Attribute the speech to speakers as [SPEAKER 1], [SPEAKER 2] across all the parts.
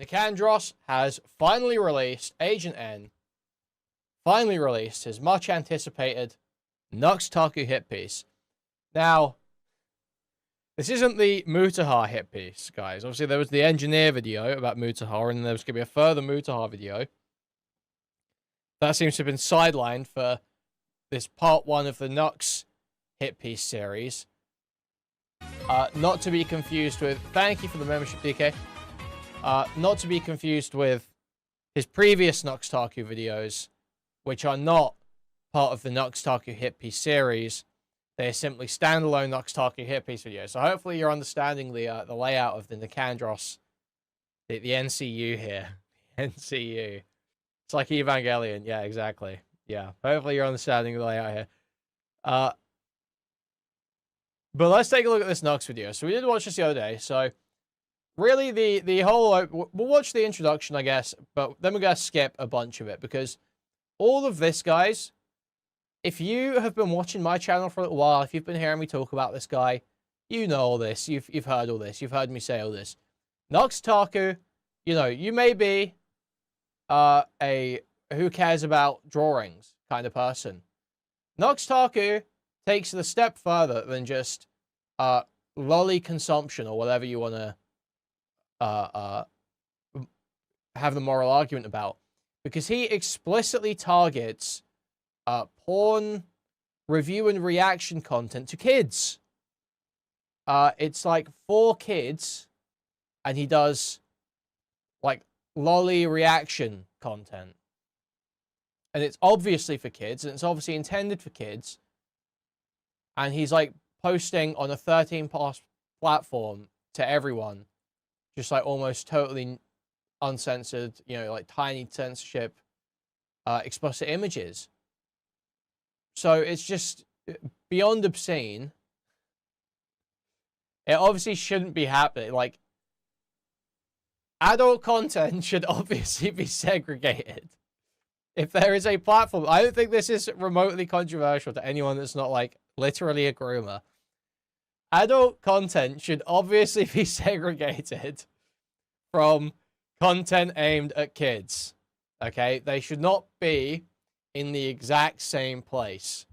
[SPEAKER 1] Nicandros has finally released, Agent N, finally released his much anticipated NuxTaku hit piece. Now, this isn't the Mutahar hit piece, guys. Obviously, there was the engineer video about Mutahar, and there was going to be a further Mutahar video. That seems to have been sidelined for this part 1 of the Nux hit piece series. Not to be confused with... Thank you for the membership, DK. Not to be confused with his previous NuxTaku videos, which are not part of the NuxTaku hit piece series. They are simply standalone NuxTaku hit piece videos. So hopefully you're understanding the layout of the Nicandros, the NCU here. NCU. It's like Evangelion. Yeah, exactly. Yeah. Hopefully you're understanding the layout here. But let's take a look at this Nux video. So we did watch this the other day. So really the whole... We'll watch the introduction, I guess. But then we're going to skip a bunch of it. Because all of this, guys... If you have been watching my channel for a little while, if you've been hearing me talk about this guy, you know all this. You've heard all this. You've heard me say all this. NuxTaku, you know, you may be a who cares about drawings kind of person. NuxTaku takes it a step further than just lolly consumption or whatever you want to have the moral argument about. Because he explicitly targets... porn review and reaction content to kids. It's like for kids, and he does like lolly reaction content. And it's obviously for kids, and it's obviously intended for kids. And he's like posting on a 13+ platform to everyone, just like almost totally uncensored, you know, like tiny censorship, explicit images. So it's just beyond obscene. It obviously shouldn't be happening. Like, adult content should obviously be segregated. If there is a platform, I don't think this is remotely controversial to anyone that's not like literally a groomer. Adult content should obviously be segregated from content aimed at kids. Okay? They should not be in the exact same place.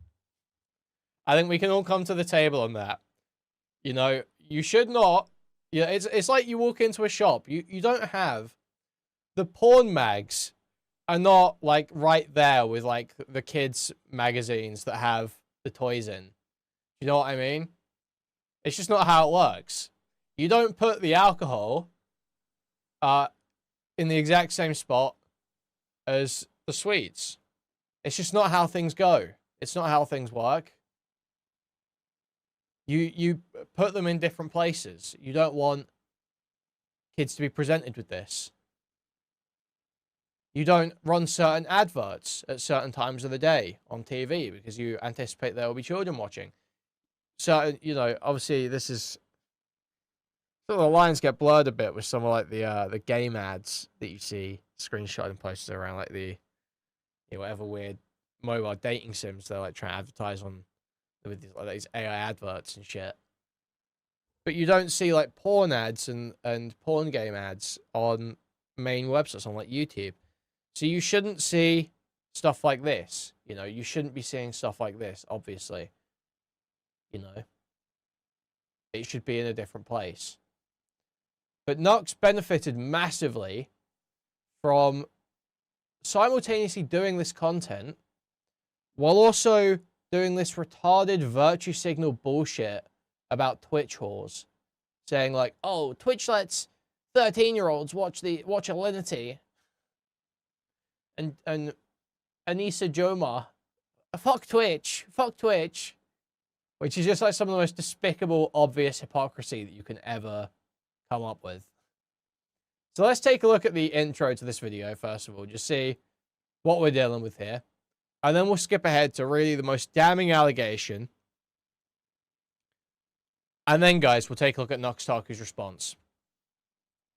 [SPEAKER 1] I think we can all come to the table on that. You know, you should not... You know, it's like you walk into a shop. You don't have... The porn mags are not, like, right there with, like, the kids' magazines that have the toys in. You know what I mean? It's just not how it works. You don't put the alcohol in the exact same spot as the sweets. It's just not how things go. It's not how things work. You put them in different places. You don't want kids to be presented with this. You don't run certain adverts at certain times of the day on TV because you anticipate there will be children watching. So, you know, obviously this is... So the lines get blurred a bit with some of like the game ads that you see screenshotted and posted around like the... You know, whatever weird mobile dating sims they're like trying to advertise on with these AI adverts and shit. But you don't see like porn ads and porn game ads on main websites on like YouTube. So you shouldn't see stuff like this. You know, you shouldn't be seeing stuff like this, obviously. You know. It should be in a different place. But Nux benefited massively from simultaneously doing this content while also doing this retarded virtue signal bullshit about Twitch whores. Saying like, oh, Twitch lets 13-year-olds watch Alinity. And Anissa Joma. Fuck Twitch. Fuck Twitch. Which is just like some of the most despicable, obvious hypocrisy that you can ever come up with. So let's take a look at the intro to this video, first of all. Just see what we're dealing with here. And then we'll skip ahead to really the most damning allegation. And then, guys, we'll take a look at NuxTaku's response.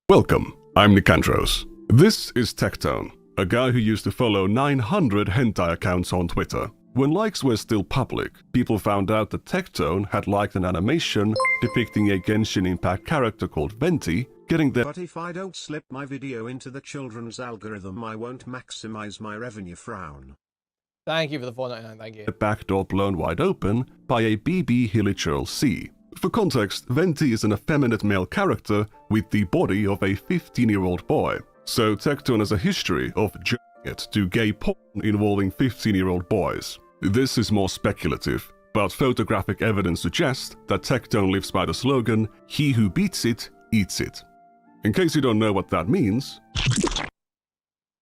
[SPEAKER 2] Welcome, I'm Nicandros. This is Techtone, a guy who used to follow 900 hentai accounts on Twitter. When likes were still public, people found out that Techtone had liked an animation depicting a Genshin Impact character called Venti getting their
[SPEAKER 3] But if I don't slip my video into the children's algorithm, I won't maximize my revenue. Frown.
[SPEAKER 1] Thank you for the 4.99. Thank you.
[SPEAKER 2] backdoor blown wide open by a BB Hilichurl C. For context, Venti is an effeminate male character with the body of a 15-year-old boy, so Tecton has a history of jerking it to gay porn involving 15-year-old boys. This is more speculative, but photographic evidence suggests that Tecton lives by the slogan, "He who beats it, eats it." In case you don't know what that means...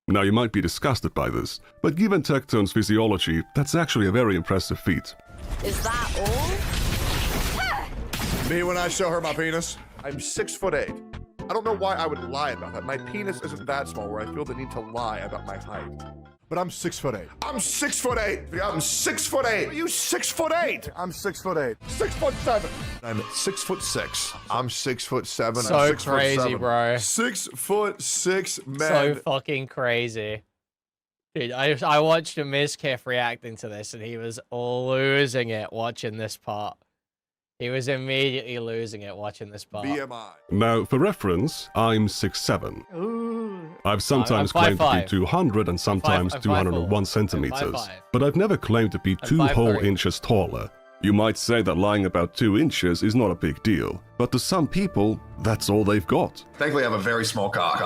[SPEAKER 2] Now you might be disgusted by this, but given Tecton's physiology, that's actually a very impressive feat.
[SPEAKER 4] Is that all?
[SPEAKER 5] Me when I show her my penis. I'm 6'8". I don't know why I would lie about that. My penis isn't that small where I feel the need to lie about my height.
[SPEAKER 6] But I'm 6'8".
[SPEAKER 5] I'm 6'8". I'm 6'8". Are you 6'8"?
[SPEAKER 6] I'm 6'8".
[SPEAKER 5] 6'7". I'm 6'6". I'm 6'7".
[SPEAKER 1] So
[SPEAKER 5] I'm 6'7".
[SPEAKER 1] crazy, bro.
[SPEAKER 5] 6'6", man.
[SPEAKER 1] So fucking crazy. Dude, I watched a Mizkif reacting to this and he was losing it watching this part. He was immediately losing it watching this part.
[SPEAKER 5] BMI.
[SPEAKER 2] Now, for reference, I'm 6'7". I've sometimes
[SPEAKER 1] I'm
[SPEAKER 2] claimed to
[SPEAKER 1] 5'5".
[SPEAKER 2] be 200 and sometimes
[SPEAKER 1] I'm
[SPEAKER 2] 201
[SPEAKER 1] 5'4".
[SPEAKER 2] centimeters,
[SPEAKER 1] 5'5".
[SPEAKER 2] but I've never claimed to be
[SPEAKER 1] I'm
[SPEAKER 2] 2 whole
[SPEAKER 1] 5'3".
[SPEAKER 2] inches taller. You might say that lying about 2 inches is not a big deal, but to some people, that's all they've got.
[SPEAKER 5] Thankfully, I have a very small cock.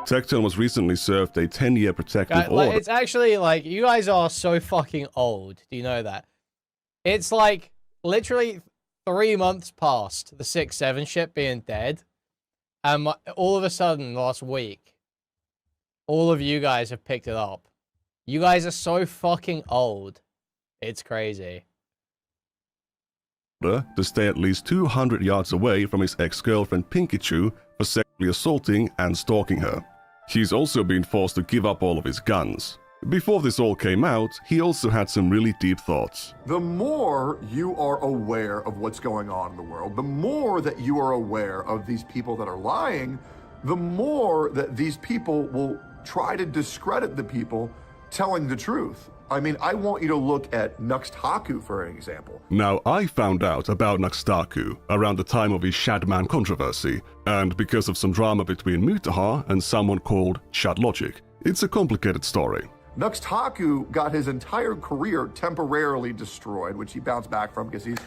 [SPEAKER 2] Tecton was recently served a 10-year protective order.
[SPEAKER 1] It's actually like, you guys are so fucking old. Do you know that? It's like literally 3 months past the 6-7 ship being dead. And all of a sudden, last week, all of you guys have picked it up. You guys are so fucking old. It's crazy.
[SPEAKER 2] To stay at least 200 yards away from his ex-girlfriend Pinkichu for sexually assaulting and stalking her. He's also been forced to give up all of his guns. Before this all came out, he also had some really deep thoughts.
[SPEAKER 7] The more you are aware of what's going on in the world, the more that you are aware of these people that are lying, the more that these people will try to discredit the people telling the truth. I mean, I want you to look at NuxTaku, for an example.
[SPEAKER 2] Now, I found out about NuxTaku around the time of his Shadman controversy, and because of some drama between Mutaha and someone called Shadlogic. It's a complicated story.
[SPEAKER 7] NuxTaku got his entire career temporarily destroyed, which he bounced back from because he's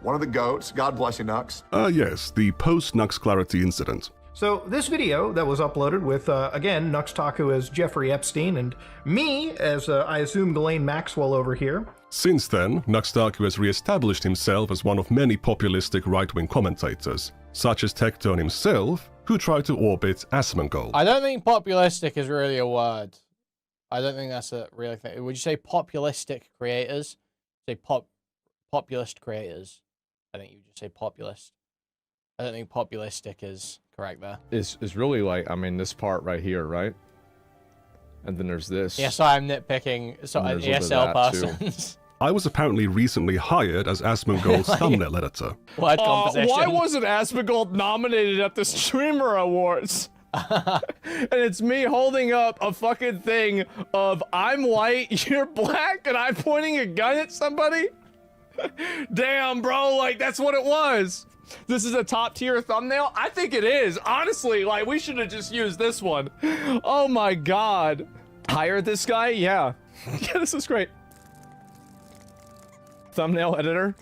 [SPEAKER 7] one of the GOATs. God bless you, Nux.
[SPEAKER 2] Yes, the post-Nux Clarity incident.
[SPEAKER 8] So this video that was uploaded with, again, NuxTaku as Jeffrey Epstein and me as, I assume, Ghislaine Maxwell over here.
[SPEAKER 2] Since then, NuxTaku has re-established himself as one of many populistic right-wing commentators, such as Tecton himself, who tried to orbit Asmongold.
[SPEAKER 1] I don't think populistic is really a word. I don't think that's a real thing. Would you say populistic creators? Say populist creators. I think you would just say populist. I don't think populistic is correct there.
[SPEAKER 9] It's really like, I mean, this part right here, right? And then there's this.
[SPEAKER 1] Yeah, so I'm nitpicking so an ESL persons.
[SPEAKER 2] I was apparently recently hired as Asmongold's thumbnail editor.
[SPEAKER 1] Word composition.
[SPEAKER 9] Why wasn't Asmongold nominated at the Streamer Awards? And it's me holding up a fucking thing of I'm white, you're black, and I'm pointing a gun at somebody? Damn, bro, like, that's what it was. This is a top tier thumbnail? I think it is. Honestly, like, we should have just used this one. Oh my god. Hire this guy? Yeah. Yeah, this is great. Thumbnail editor?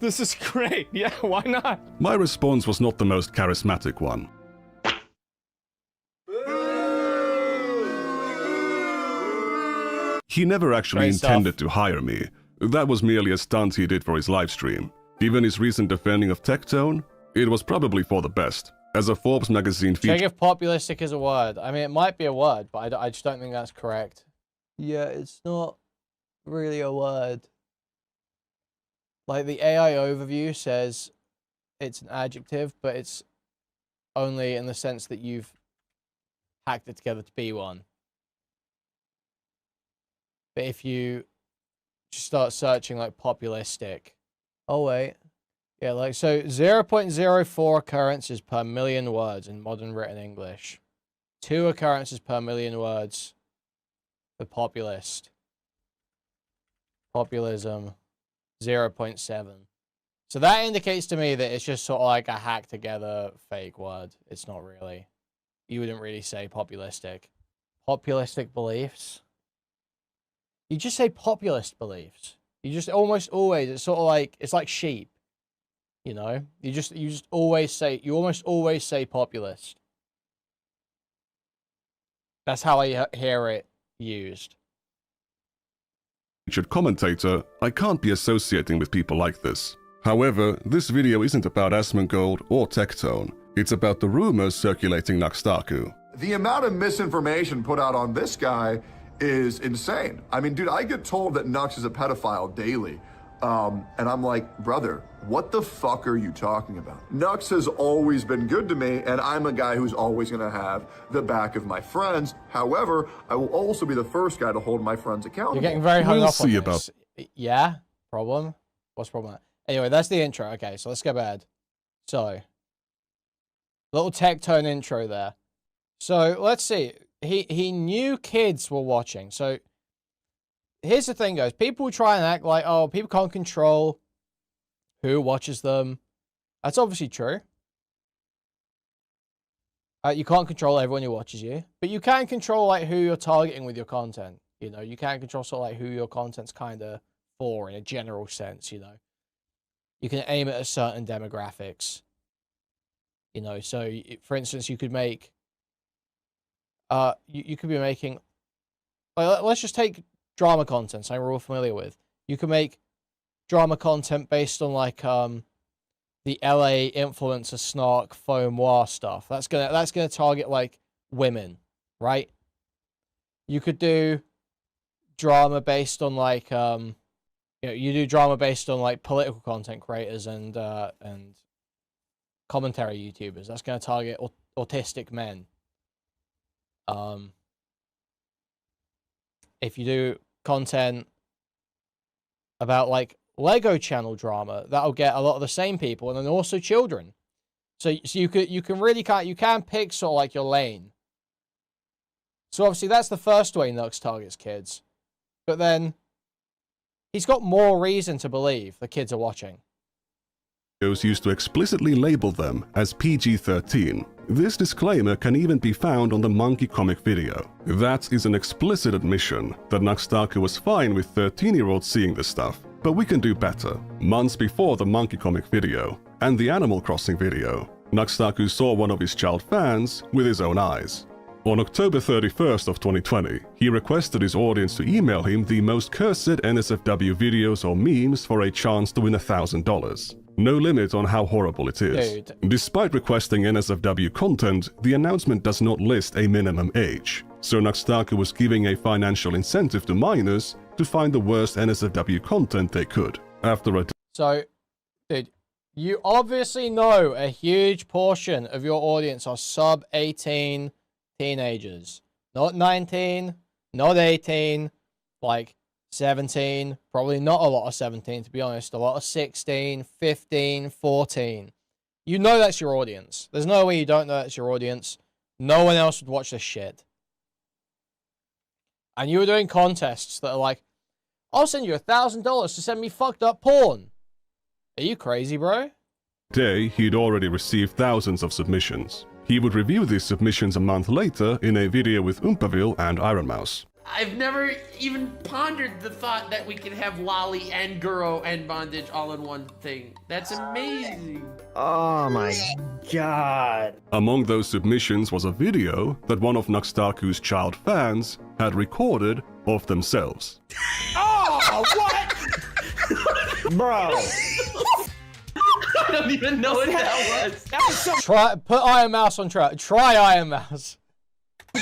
[SPEAKER 9] This is great. Yeah, why not?
[SPEAKER 2] My response was not the most charismatic one. He never actually intended to hire me. That was merely a stunt he did for his livestream. Given his recent defending of Tecton, it was probably for the best. As a Forbes magazine feature...
[SPEAKER 1] Check if populistic is a word. I mean, it might be a word, but I just don't think that's correct. Yeah, it's not really a word. Like, the AI overview says it's an adjective, but it's only in the sense that you've hacked it together to be one. But if you just start searching, like, populistic... Oh, wait. Yeah, like, so 0.04 occurrences per million words in modern written English. 2 occurrences per million words. The populist. Populism, 0.7. So that indicates to me that it's just sort of like a hacked together fake word. It's not really. You wouldn't really say populistic. Populistic beliefs. You just say populist beliefs. You just almost always, it's sort of like, it's like sheep. You know? You just always say, you almost always say populist. That's how I hear it used.
[SPEAKER 2] Featured commentator, I can't be associating with people like this. However, this video isn't about Asmongold or Tectone. It's about the rumors circulating NuxTaku.
[SPEAKER 7] The amount of misinformation put out on this guy is insane. I mean, dude, I get told that Nux is a pedophile daily. And I'm like, brother, what the fuck are you talking about? Nux has always been good to me, and I'm a guy who's always gonna have the back of my friends. However, I will also be the first guy to hold my friends accountable.
[SPEAKER 1] You're getting very hung
[SPEAKER 2] We'll
[SPEAKER 1] up on
[SPEAKER 2] see
[SPEAKER 1] this. Yeah? Problem? What's the problem? Anyway, that's the intro. Okay, so let's go bad. So, little Tectone intro there. So, let's see. He knew kids were watching. So, here's the thing, guys. People try and act like, oh, people can't control who watches them. That's obviously true. You can't control everyone who watches you. But you can control, like, who you're targeting with your content. You know, you can control sort of like who your content's kind of for in a general sense, you know. You can aim it at certain demographics. You know, so, for instance, you could make... you could be making... Like, let's just take drama content, something we're all familiar with. You can make drama content based on, like, the LA influencer snark faux moi stuff. That's gonna target, like, women, right? You could do drama based on, like, you know, you do drama based on, like, political content creators and commentary YouTubers. That's gonna target autistic men. If you do content about, like, Lego channel drama, that'll get a lot of the same people, and then also children. So you can pick sort of like your lane. So obviously that's the first way Nux targets kids. But then he's got more reason to believe the kids are watching.
[SPEAKER 2] Videos used to explicitly label them as PG-13. This disclaimer can even be found on the Monkey Comic video. That is an explicit admission that NuxTaku was fine with 13-year-olds seeing this stuff, but we can do better. Months before the Monkey Comic video and the Animal Crossing video, NuxTaku saw one of his child fans with his own eyes. On October 31st of 2020, he requested his audience to email him the most cursed NSFW videos or memes for a chance to win $1,000. No limit on how horrible it is.
[SPEAKER 1] Dude.
[SPEAKER 2] Despite requesting NSFW content, the announcement does not list a minimum age. So NuxTaku was giving a financial incentive to minors to find the worst NSFW content they could. After a
[SPEAKER 1] So, dude, you obviously know a huge portion of your audience are sub-18 teenagers. Not 19, not 18, like 17. Probably not a lot of 17, to be honest. A lot of 16, 15, 14. You know that's your audience. There's no way you don't know that's your audience. No one else would watch this shit. And you were doing contests that are like, I'll send you $1,000 to send me fucked up porn. Are you crazy, bro?
[SPEAKER 2] day, he'd already received thousands of submissions. He would review these submissions a month later in a video with Oompaville and Iron Mouse.
[SPEAKER 4] I've never even pondered the thought that we could have Lolly and Guro and Bondage all in one thing. That's amazing.
[SPEAKER 10] Oh my god.
[SPEAKER 2] Among those submissions was a video that one of NuxTaku's child fans had recorded of themselves.
[SPEAKER 4] Oh, what?
[SPEAKER 10] Bro.
[SPEAKER 4] I don't even know what that was.
[SPEAKER 10] That was some
[SPEAKER 1] Put Iron Mouse on trial. Try Iron Mouse.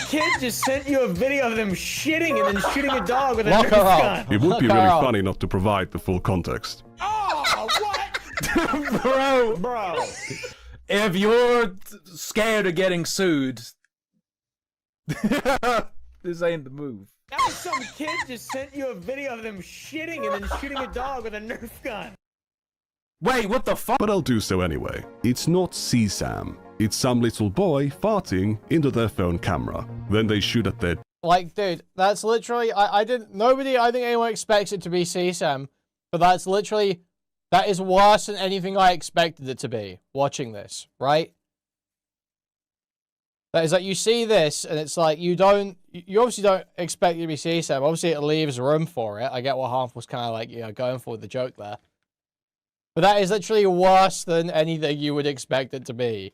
[SPEAKER 10] kid just sent you a video of them shitting and then shooting a dog with a
[SPEAKER 1] Lock
[SPEAKER 10] Nerf
[SPEAKER 1] her up.
[SPEAKER 10] gun.
[SPEAKER 2] It would be
[SPEAKER 1] Okay,
[SPEAKER 2] really
[SPEAKER 1] I'll-
[SPEAKER 2] funny not to provide the full context.
[SPEAKER 4] Oh, what?
[SPEAKER 10] Bro.
[SPEAKER 11] If you're scared of getting sued, this ain't the move.
[SPEAKER 10] That was some kid just sent you a video of them shitting and then shooting a dog with a Nerf gun.
[SPEAKER 11] Wait, what the fuck?
[SPEAKER 2] But I'll do so anyway. It's not CSAM. It's some little boy farting into their phone camera. Then they shoot at their...
[SPEAKER 1] Like, dude, that's literally... I think anyone expects it to be CSAM, but that's literally... That is worse than anything I expected it to be, watching this, right? That is like, you see this, and it's like, you obviously don't expect it to be CSAM. Obviously, it leaves room for it. I get what Harmful was kind of like, you know, going for with the joke there. But that is literally worse than anything you would expect it to be.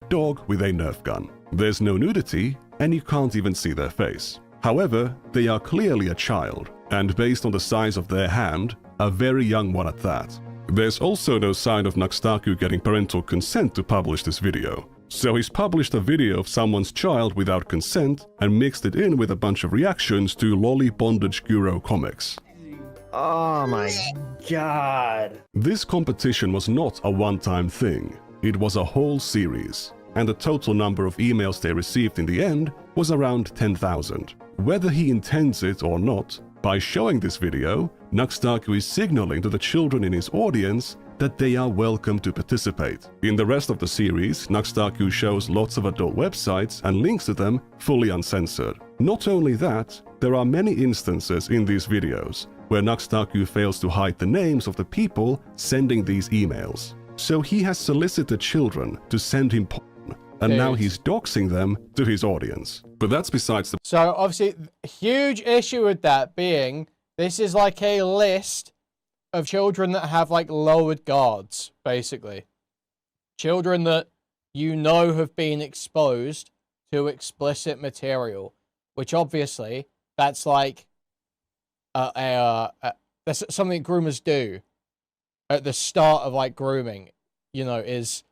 [SPEAKER 2] Dog with a Nerf gun. There's no nudity, and you can't even see their face. However, they are clearly a child, and based on the size of their hand, a very young one at that. There's also no sign of NuxTaku getting parental consent to publish this video. So he's published a video of someone's child without consent and mixed it in with a bunch of reactions to Lolly Bondage Guru comics.
[SPEAKER 10] Oh my god.
[SPEAKER 2] This competition was not a one-time thing. It was a whole series, and the total number of emails they received in the end was around 10,000. Whether he intends it or not, by showing this video, NuxTaku is signaling to the children in his audience that they are welcome to participate. In the rest of the series, NuxTaku shows lots of adult websites and links to them fully uncensored. Not only that, there are many instances in these videos where NuxTaku fails to hide the names of the people sending these emails. So he has solicited children to send him porn, and now he's doxing them to his audience. But that's besides the...
[SPEAKER 1] So obviously, huge issue with that being, this is like a list of children that have like lowered guards, basically. Children that you know have been exposed to explicit material, which obviously that's like that's something groomers do at the start of like grooming, you know, is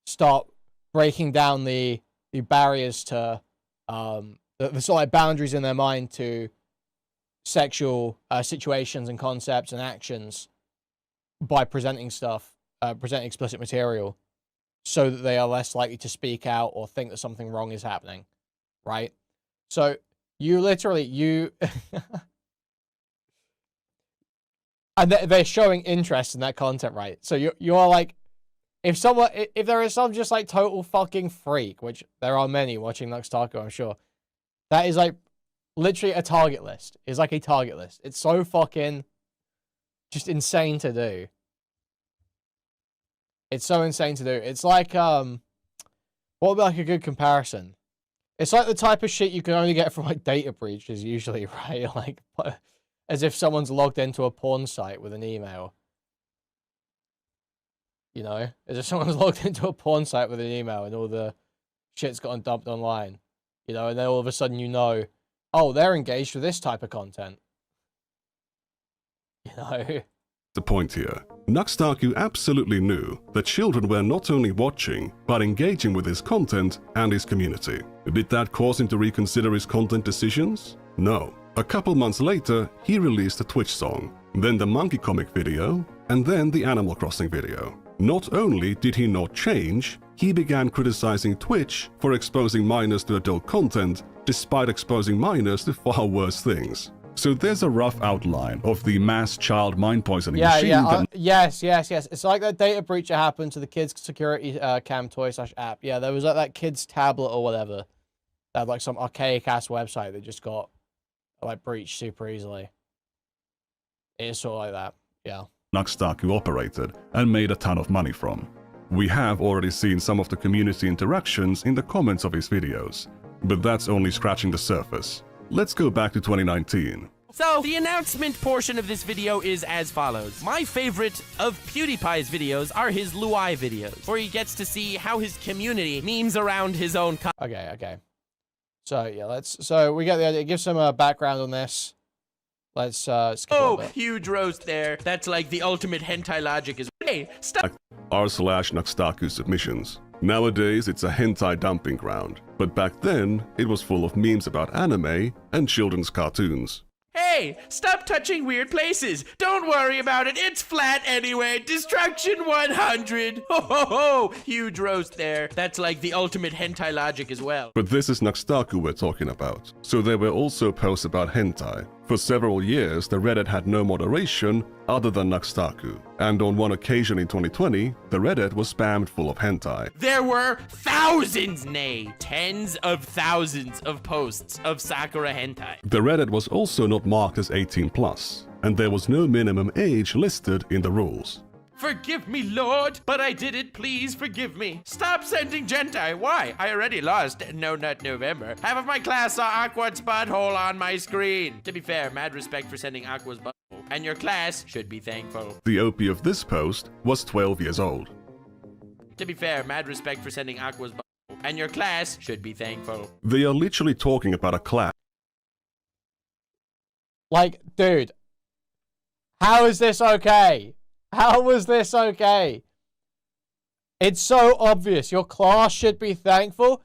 [SPEAKER 1] start breaking down the barriers to the sort of like boundaries in their mind to sexual situations and concepts and actions by presenting explicit material so that they are less likely to speak out or think that something wrong is happening, right? So you literally, and they're showing interest in that content, right? So you're like, if there is some just like total fucking freak, which there are many watching NuxTaku, I'm sure, that is like literally a target list. It's like a target list. It's so fucking just insane to do. It's so insane to do. It's like, what would be like a good comparison? It's like the type of shit you can only get from like data breaches usually, right? Like, as if someone's logged into a porn site with an email. You know? As if someone's logged into a porn site with an email and all the shit's gotten dumped online. You know, and then all of a sudden you know, oh, they're engaged with this type of content. You know?
[SPEAKER 2] The point here. NuxTaku absolutely knew that children were not only watching, but engaging with his content and his community. Did that cause him to reconsider his content decisions? No. A couple months later, he released a Twitch song, then the Monkey Comic video, and then the Animal Crossing video. Not only did he not change, he began criticizing Twitch for exposing minors to adult content, despite exposing minors to far worse things. So there's a rough outline of the mass child mind poisoning machine.
[SPEAKER 1] Yes. It's like that data breach that happened to the kids' security cam toy / app. Yeah, there was like that kid's tablet or whatever. That had like some archaic ass website that just got like breached super easily. It is sort of like that. Yeah.
[SPEAKER 2] NuxTaku operated and made a ton of money from. We have already seen some of the community interactions in the comments of his videos, but that's only scratching the surface. Let's go back to 2019.
[SPEAKER 4] So, the announcement portion of this video is as follows. My favorite of PewDiePie's videos are his Luai videos, where he gets to see how his community memes around his own
[SPEAKER 1] Okay. So, yeah, so we get the idea. Give some background on this. Let's skip a little bit.
[SPEAKER 4] Huge roast there. That's like the ultimate hentai logic is, hey, stop.
[SPEAKER 2] r/NuxTaku submissions. Nowadays, it's a hentai dumping ground, but back then, it was full of memes about anime and children's cartoons.
[SPEAKER 4] Hey, stop touching weird places. Don't worry about it. It's flat anyway. Destruction 100. Ho ho ho. Huge roast there. That's like the ultimate hentai logic as well.
[SPEAKER 2] But this is NuxTaku we're talking about. So there were also posts about hentai. For several years, the Reddit had no moderation other than NuxTaku, and on one occasion in 2020, the Reddit was spammed full of hentai.
[SPEAKER 4] There were thousands, nay, tens of thousands of posts of Sakura hentai.
[SPEAKER 2] The Reddit was also not marked as 18+, and there was no minimum age listed in the rules.
[SPEAKER 4] Forgive me, Lord, but I did it. Please forgive me. Stop sending gentai. Why? I already lost No Nut November. Half of my class saw Aqua's butthole on my screen. To be fair, mad respect for sending Aqua's butthole. And your class should be thankful.
[SPEAKER 2] The OP of this post was 12 years old.
[SPEAKER 4] To be fair, mad respect for sending Aqua's butthole. And your class should be thankful.
[SPEAKER 2] They are literally talking about a class.
[SPEAKER 1] Like, dude, how is this okay? How was this okay? It's so obvious. Your class should be thankful.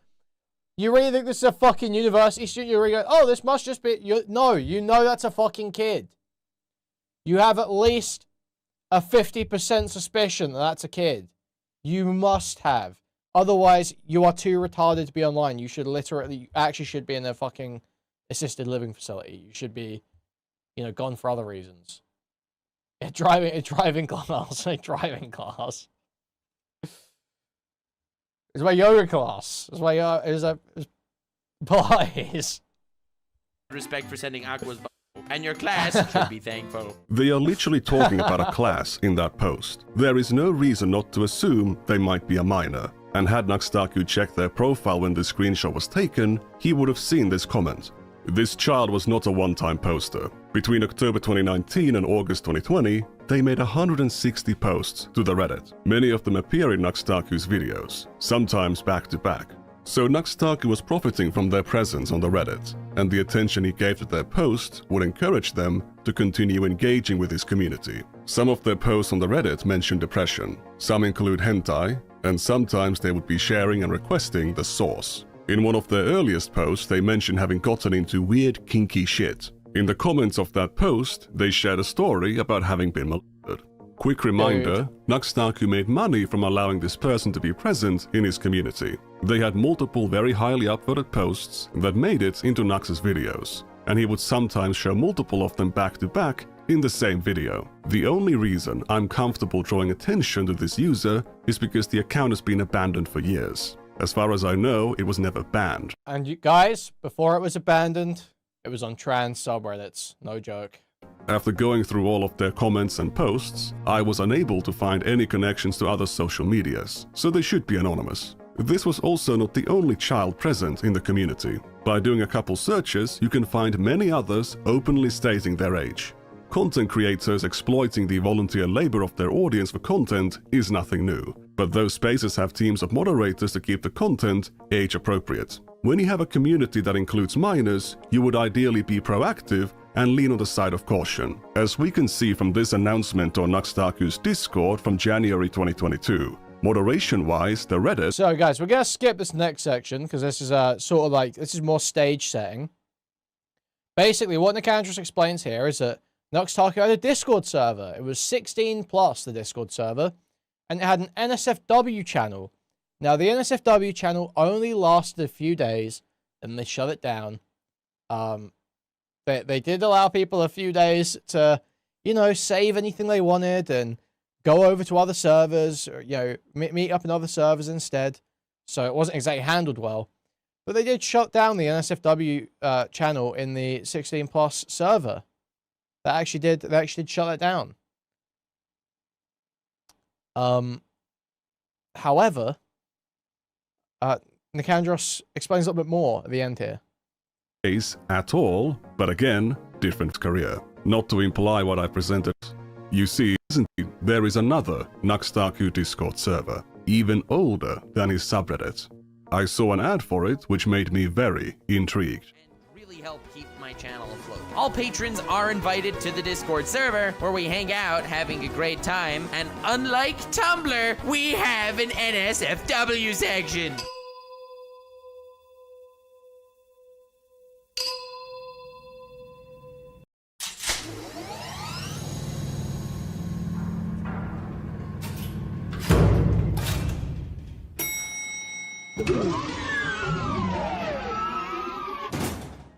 [SPEAKER 1] You really think this is a fucking university student? You really go, oh, this must just be... No, you know that's a fucking kid. You have at least a 50% suspicion that that's a kid. You must have. Otherwise, you are too retarded to be online. You should literally... You actually should be in a fucking assisted living facility. You should be, you know, gone for other reasons. A driving class. A driving class. It's my yoga class. It's my boys.
[SPEAKER 4] Respect for sending Aqua's butthole. And your class should be thankful.
[SPEAKER 2] They are literally talking about a class in that post. There is no reason not to assume they might be a minor. And had NuxTaku checked their profile when this screenshot was taken, he would have seen this comment. This child was not a one-time poster. Between October 2019 and August 2020, they made 160 posts to the Reddit. Many of them appear in NuxTaku's videos, sometimes back-to-back. So NuxTaku was profiting from their presence on the Reddit, and the attention he gave to their posts would encourage them to continue engaging with his community. Some of their posts on the Reddit mention depression, some include hentai, and sometimes they would be sharing and requesting the source. In one of their earliest posts, they mentioned having gotten into weird, kinky shit. In the comments of that post, they shared a story about having been molested. Quick reminder, NuxTaku made money from allowing this person to be present in his community. They had multiple very highly upvoted posts that made it into Nux's videos, and he would sometimes show multiple of them back to back in the same video. The only reason I'm comfortable drawing attention to this user is because the account has been abandoned for years. As far as I know, it was never banned.
[SPEAKER 1] And you guys, before it was abandoned, it was on trans subreddits. No joke.
[SPEAKER 2] After going through all of their comments and posts, I was unable to find any connections to other social medias, so they should be anonymous. This was also not the only child present in the community. By doing a couple searches, you can find many others openly stating their age. Content creators exploiting the volunteer labor of their audience for content is nothing new, but those spaces have teams of moderators to keep the content age appropriate. When you have a community that includes minors, you would ideally be proactive and lean on the side of caution, as we can see from this announcement on NuxTaku's Discord from January 2022. Moderation-wise, the Reddit...
[SPEAKER 1] So guys, we're going to skip this next section, because this is sort of like, this is more stage setting. Basically, what Nicandros explains here is that NuxTaku had a Discord server. It was 16+, the Discord server, and it had an NSFW channel. Now, the NSFW channel only lasted a few days, and they shut it down. They did allow people a few days to, you know, save anything they wanted and go over to other servers, or, you know, meet up in other servers instead. So it wasn't exactly handled well. But they did shut down the NSFW channel in the 16+ server. They actually did shut it down. However, Nicandros explains a little bit more at the end here.
[SPEAKER 2] At all, but again, different career. Not to imply what I presented. You see, there is another NuxTaku Discord server, even older than his subreddit. I saw an ad for it, which made me very intrigued.
[SPEAKER 4] Really help keep my channel afloat. All patrons are invited to the Discord server, where we hang out having a great time, and unlike Tumblr, we have an NSFW section.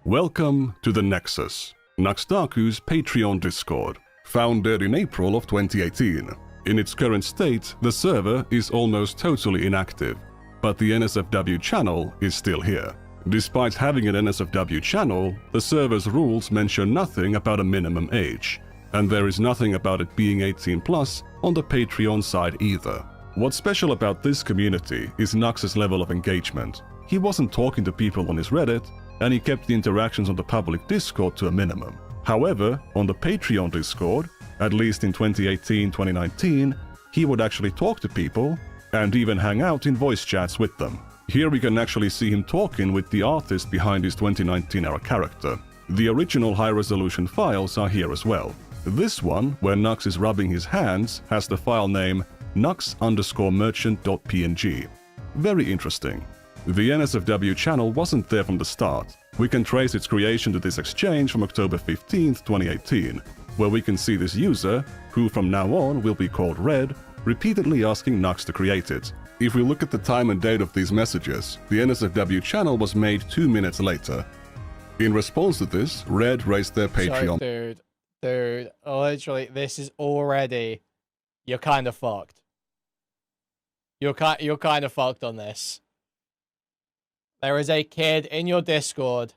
[SPEAKER 2] Welcome to the Nexus. NuxTaku's Patreon Discord, founded in April of 2018. In its current state, the server is almost totally inactive, but the NSFW channel is still here. Despite having an NSFW channel, the server's rules mention nothing about a minimum age, and there is nothing about it being 18+ on the Patreon side either. What's special about this community is Nux's level of engagement. He wasn't talking to people on his Reddit, and he kept the interactions on the public Discord to a minimum. However, on the Patreon Discord, at least in 2018-2019, he would actually talk to people and even hang out in voice chats with them. Here we can actually see him talking with the artist behind his 2019-era character. The original high-resolution files are here as well. This one, where Nux is rubbing his hands, has the file name nux_merchant.png. Very interesting. The NSFW channel wasn't there from the start. We can trace its creation to this exchange from October 15th, 2018, where we can see this user, who from now on will be called Red, repeatedly asking Nux to create it. If we look at the time and date of these messages, the NSFW channel was made 2 minutes later. In response to this, Red raised their Patreon.
[SPEAKER 1] Sorry, dude, literally, this is already, you're kind of fucked. You're kind of fucked on this. There is a kid in your Discord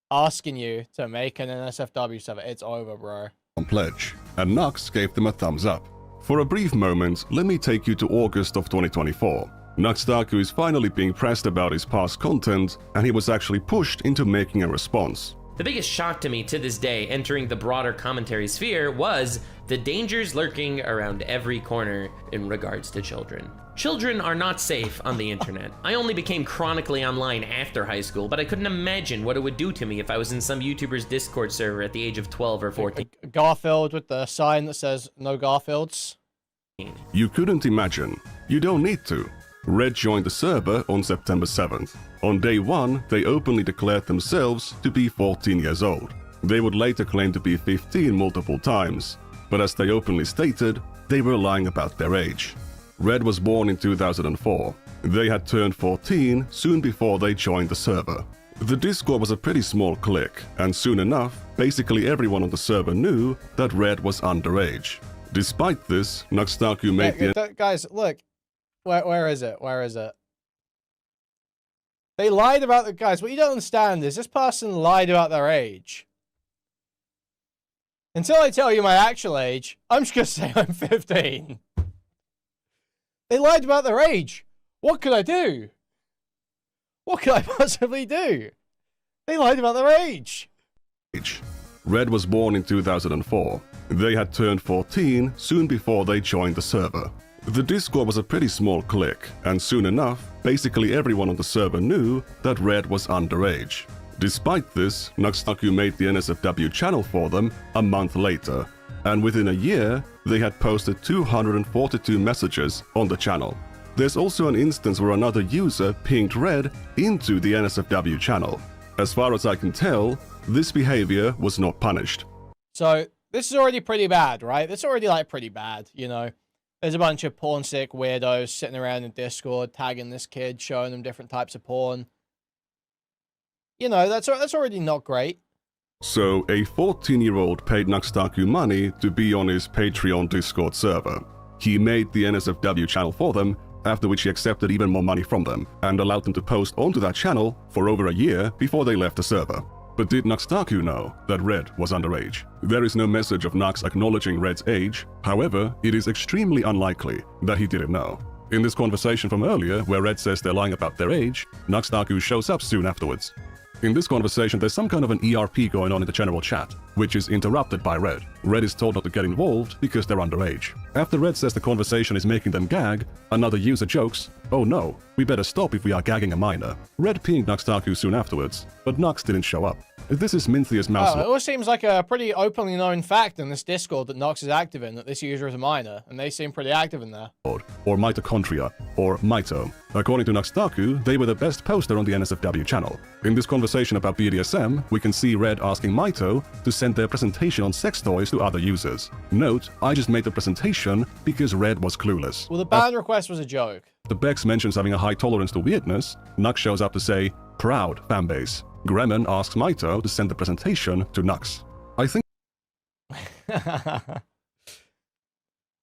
[SPEAKER 1] asking you to make an NSFW server. It's over, bro.
[SPEAKER 2] Pledge, and Nux gave them a thumbs up. For a brief moment, let me take you to August of 2024. NuxTaku is finally being pressed about his past content, and he was actually pushed into making a response.
[SPEAKER 12] The biggest shock to me to this day entering the broader commentary sphere was the dangers lurking around every corner in regards to children. Children are not safe on the internet. I only became chronically online after high school, but I couldn't imagine what it would do to me if I was in some YouTuber's Discord server at the age of 12 or 14.
[SPEAKER 1] Garfield with the sign that says no Garfields.
[SPEAKER 2] You couldn't imagine. You don't need to. Red joined the server on September 7th. On day 1, they openly declared themselves to be 14 years old. They would later claim to be 15 multiple times, but as they openly stated, they were lying about their age. Red was born in 2004. They had turned 14 soon before they joined the server. The Discord was a pretty small clique, and soon enough, basically everyone on the server knew that Red was underage. Despite this, NuxTaku made the...
[SPEAKER 1] Guys, look. Where is it? Where is it? They lied about the guys. What you don't understand is this person lied about their age. Until I tell you my actual age, I'm just going to say I'm 15. They lied about their age. What could I do? What could I possibly do? They lied about their age.
[SPEAKER 2] Red was born in 2004. They had turned 14 soon before they joined the server. The Discord was a pretty small clique, and soon enough, basically everyone on the server knew that Red was underage. Despite this, NuxTaku made the NSFW channel for them a month later, and within a year, they had posted 242 messages on the channel. There's also an instance where another user pinged Red into the NSFW channel. As far as I can tell, this behavior was not punished.
[SPEAKER 1] So, this is already pretty bad, right? This is already, like, pretty bad, you know? There's a bunch of porn-sick weirdos sitting around in Discord, tagging this kid, showing them different types of porn. You know, that's already not great.
[SPEAKER 2] So, a 14-year-old paid NuxTaku money to be on his Patreon Discord server. He made the NSFW channel for them, after which he accepted even more money from them, and allowed them to post onto that channel for over a year before they left the server. But did NuxTaku know that Red was underage? There is no message of Nux acknowledging Red's age, however, it is extremely unlikely that he didn't know. In this conversation from earlier, where Red says they're lying about their age, NuxTaku shows up soon afterwards. In this conversation, there's some kind of an ERP going on in the general chat, which is interrupted by Red. Red is told not to get involved because they're underage. After Red says the conversation is making them gag, another user jokes, "Oh no, we better stop if we are gagging a minor." Red pinged NuxTaku soon afterwards, but Nux didn't show up. This is Mintheus Mouse.
[SPEAKER 1] Oh, it all seems like a pretty openly known fact in this Discord that Nox is active in, that this user is a minor, and they seem pretty active in there.
[SPEAKER 2] Or mitochondria, or mito. According to NuxTaku, they were the best poster on the NSFW channel. In this conversation about BDSM, we can see Red asking Mito to send their presentation on sex toys to other users. Note, I just made the presentation because Red was clueless.
[SPEAKER 1] Well, the ban request was a joke.
[SPEAKER 2] The Bex mentions having a high tolerance to weirdness. Nux shows up to say, "Proud fanbase." Gremmen asks Mito to send the presentation to Nux. I think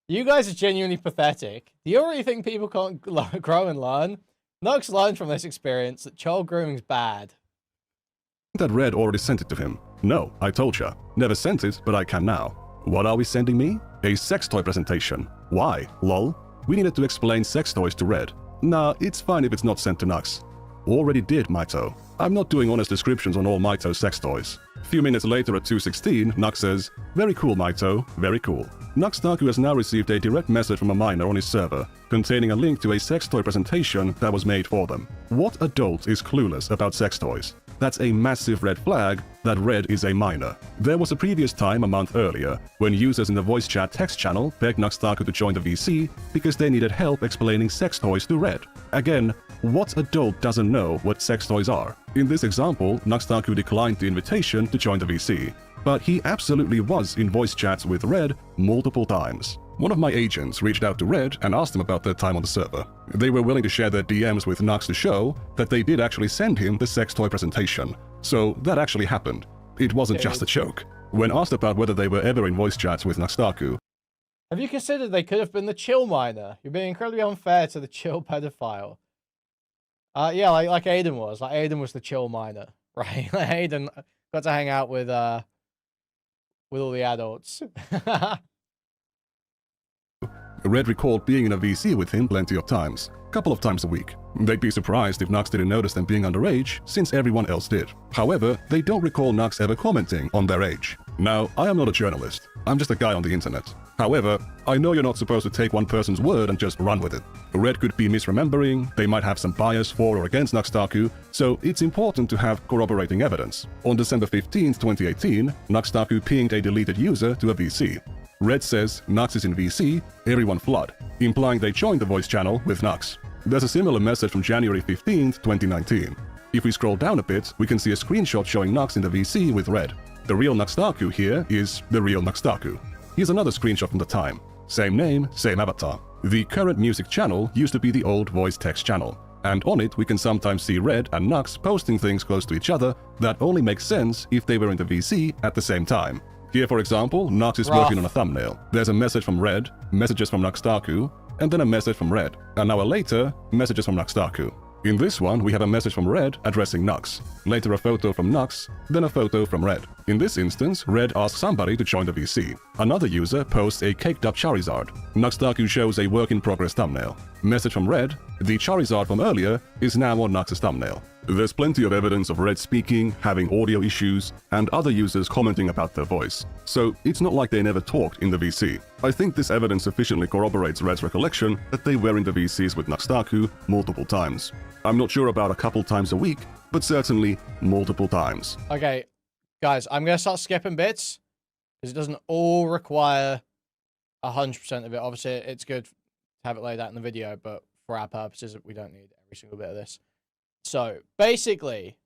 [SPEAKER 1] You guys are genuinely pathetic. Do you really think people can't grow and learn? Nux learned from this experience that child grooming's bad.
[SPEAKER 2] that Red already sent it to him. No, I told ya. Never sent it, but I can now. What are we sending me? A sex toy presentation. Why? Lol. We needed to explain sex toys to Red. Nah, it's fine if it's not sent to Nux. Already did, Maito. I'm not doing honest descriptions on all Maito's sex toys. A few minutes later at 2:16, Nux says, "Very cool, Maito, very cool." NuxTaku has now received a direct message from a minor on his server, containing a link to a sex toy presentation that was made for them. What adult is clueless about sex toys? That's a massive red flag that Red is a minor. There was a previous time a month earlier when users in the voice chat text channel begged NuxTaku to join the VC because they needed help explaining sex toys to Red. Again, what adult doesn't know what sex toys are? In this example, NuxTaku declined the invitation to join the VC, but he absolutely was in voice chats with Red multiple times. One of my agents reached out to Red and asked him about their time on the server. They were willing to share their DMs with Nux to show that they did actually send him the sex toy presentation. So that actually happened. It wasn't just a joke. When asked about whether they were ever in voice chats with NuxTaku,
[SPEAKER 1] Have you considered they could have been the chill minor? You're being incredibly unfair to the chill pedophile. Yeah, like Aiden was. Like Aiden was the chill minor, right? Like Aiden got to hang out with all the adults.
[SPEAKER 2] Red recalled being in a VC with him plenty of times, couple of times a week. They'd be surprised if Nux didn't notice them being underage, since everyone else did. However, they don't recall Nux ever commenting on their age. Now, I am not a journalist. I'm just a guy on the internet. However, I know you're not supposed to take one person's word and just run with it. Red could be misremembering, they might have some bias for or against NuxTaku, so it's important to have corroborating evidence. On December 15th, 2018, NuxTaku pinged a deleted user to a VC. Red says Nux is in VC, everyone flood, implying they joined the voice channel with Nux. There's a similar message from January 15th, 2019. If we scroll down a bit, we can see a screenshot showing Nux in the VC with Red. The real NuxTaku here is the real NuxTaku. Here's another screenshot from the time. Same name, same avatar. The current music channel used to be the old voice text channel, and on it we can sometimes see Red and Nux posting things close to each other that only makes sense if they were in the VC at the same time. Here, for example, Nux is working on a thumbnail. There's a message from Red, messages from NuxTaku, and then a message from Red. An hour later, messages from NuxTaku. In this one, we have a message from Red addressing Nux. Later a photo from Nux, then a photo from Red. In this instance, Red asks somebody to join the VC. Another user posts a caked-up Charizard. NuxTaku shows a work-in-progress thumbnail. Message from Red, the Charizard from earlier is now on Nux's thumbnail. There's plenty of evidence of Red speaking, having audio issues, and other users commenting about their voice. So it's not like they never talked in the VC. I think this evidence sufficiently corroborates Red's recollection that they were in the VCs with NuxTaku multiple times. I'm not sure about a couple times a week, but certainly multiple times.
[SPEAKER 1] Okay, guys, I'm going to start skipping bits, because it doesn't all require 100% of it. Obviously, it's good to have it laid out in the video, but for our purposes, we don't need every single bit of this. So, basically,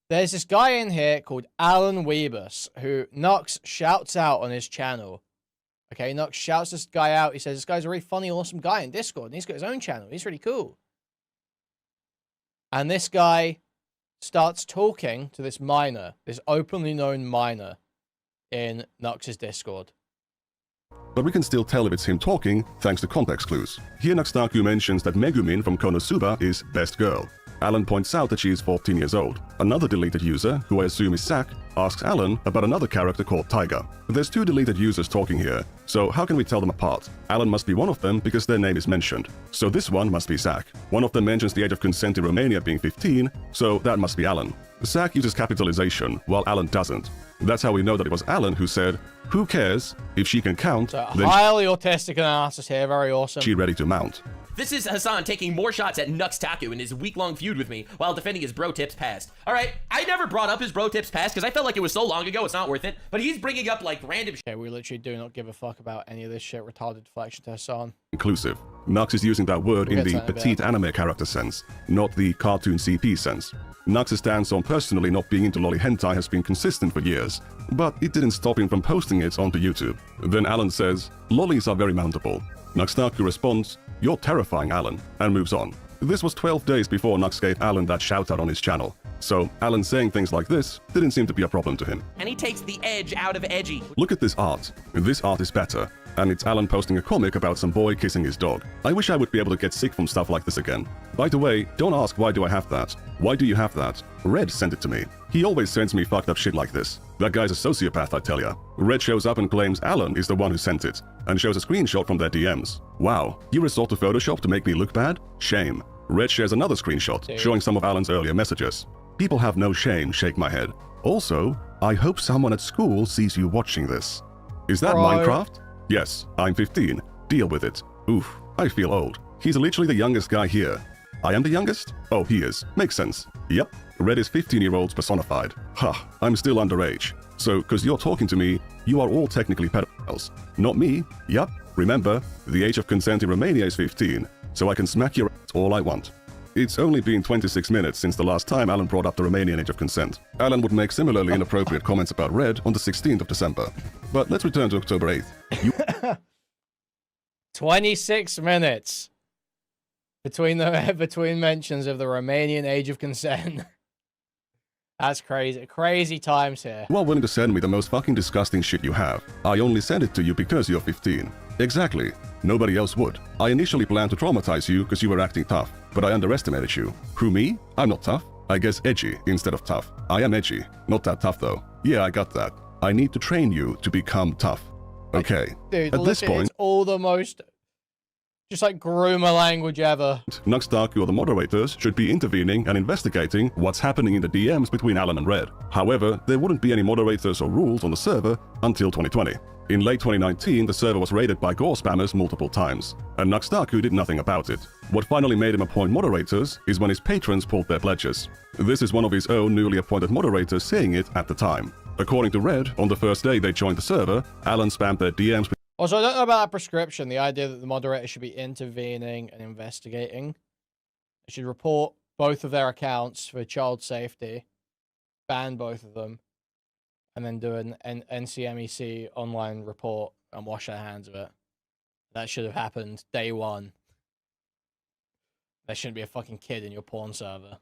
[SPEAKER 1] there's this guy in here called Alan Weebus, who Nux shouts out on his channel. Okay, Nux shouts this guy out. He says, this guy's a really funny, awesome guy in Discord, and he's got his own channel. He's really cool. And this guy starts talking to this minor, this openly known minor in Nux's Discord.
[SPEAKER 2] But we can still tell if it's him talking thanks to context clues. Here NuxTaku mentions that Megumin from Konosuba is best girl. Alan points out that she is 14 years old. Another deleted user, who I assume is Zack, asks Alan about another character called Tiger. There's two deleted users talking here, so how can we tell them apart? Alan must be one of them because their name is mentioned. So this one must be Zack. One of them mentions the age of consent in Romania being 15, so that must be Alan. Zack uses capitalization, while Alan doesn't. That's how we know that it was Alan who said, "Who cares? If she can count,
[SPEAKER 1] so
[SPEAKER 2] then
[SPEAKER 1] highly autistic analysis here, very awesome.
[SPEAKER 2] She's ready to mount."
[SPEAKER 12] This is Hassan taking more shots at NuxTaku in his week-long feud with me while defending his bro tips past. All right, I never brought up his bro tips past because I felt like it was so long ago, it's not worth it. But he's bringing up like random shit.
[SPEAKER 1] Okay, we literally do not give a fuck about any of this shit. Retarded deflection to Hassan.
[SPEAKER 2] Inclusive. Nux is using that word in the petite anime character sense, not the cartoon CP sense. Nux's stance on personally not being into lolly hentai has been consistent for years, but it didn't stop him from posting it onto YouTube. Then Alan says, "Lollies are very mountable." NuxTaku responds, "You're terrifying, Alan," and moves on. This was 12 days before Nux gave Alan that shoutout on his channel. So Alan saying things like this didn't seem to be a problem to him.
[SPEAKER 4] And he takes the edge out of edgy.
[SPEAKER 2] Look at this art. This art is better. And it's Alan posting a comic about some boy kissing his dog. I wish I would be able to get sick from stuff like this again. By the way, don't ask why do I have that. Why do you have that? Red sent it to me. He always sends me fucked up shit like this. That guy's a sociopath, I tell ya. Red shows up and claims Alan is the one who sent it, and shows a screenshot from their DMs. Wow, you resort to Photoshop to make me look bad? Shame. Red shares another screenshot, showing some of Alan's earlier messages. People have no shame, shake my head. Also, I hope someone at school sees you watching this. Is that Minecraft? Yes, I'm 15. Deal with it. Oof, I feel old. He's literally the youngest guy here. I am the youngest? Oh, he is. Makes sense. Yep, Red is 15-year-olds personified. Ha, I'm still underage. So, cause you're talking to me, you are all technically pedophiles. Not me. Yup. Remember, the age of consent in Romania is 15, so I can smack your ass all I want. It's only been 26 minutes since the last time Alan brought up the Romanian age of consent. Alan would make similarly inappropriate comments about Red on the 16th of December. But let's return to October 8th.
[SPEAKER 1] 26 minutes between mentions of the Romanian age of consent. That's crazy. Crazy times here.
[SPEAKER 2] You are willing to send me the most fucking disgusting shit you have. I only sent it to you because you're 15. Exactly. Nobody else would. I initially planned to traumatize you because you were acting tough, but I underestimated you. Who, me? I'm not tough. I guess edgy instead of tough. I am edgy. Not that tough though. Yeah, I got that. I need to train you to become tough. Okay.
[SPEAKER 1] Dude,
[SPEAKER 2] at this point,
[SPEAKER 1] it's all the most just like groomer language ever.
[SPEAKER 2] NuxTaku or the moderators should be intervening and investigating what's happening in the DMs between Alan and Red. However, there wouldn't be any moderators or rules on the server until 2020. In late 2019, the server was raided by gore spammers multiple times, and NuxTaku did nothing about it. What finally made him appoint moderators is when his patrons pulled their pledges. This is one of his own newly appointed moderators saying it at the time. According to Red, on the first day they joined the server, Alan spammed their DMs with
[SPEAKER 1] Also, I don't know about that prescription, the idea that the moderator should be intervening and investigating. They should report both of their accounts for child safety, ban both of them, and then do an NCMEC online report and wash their hands of it. That should have happened day one. There shouldn't be a fucking kid in your porn server.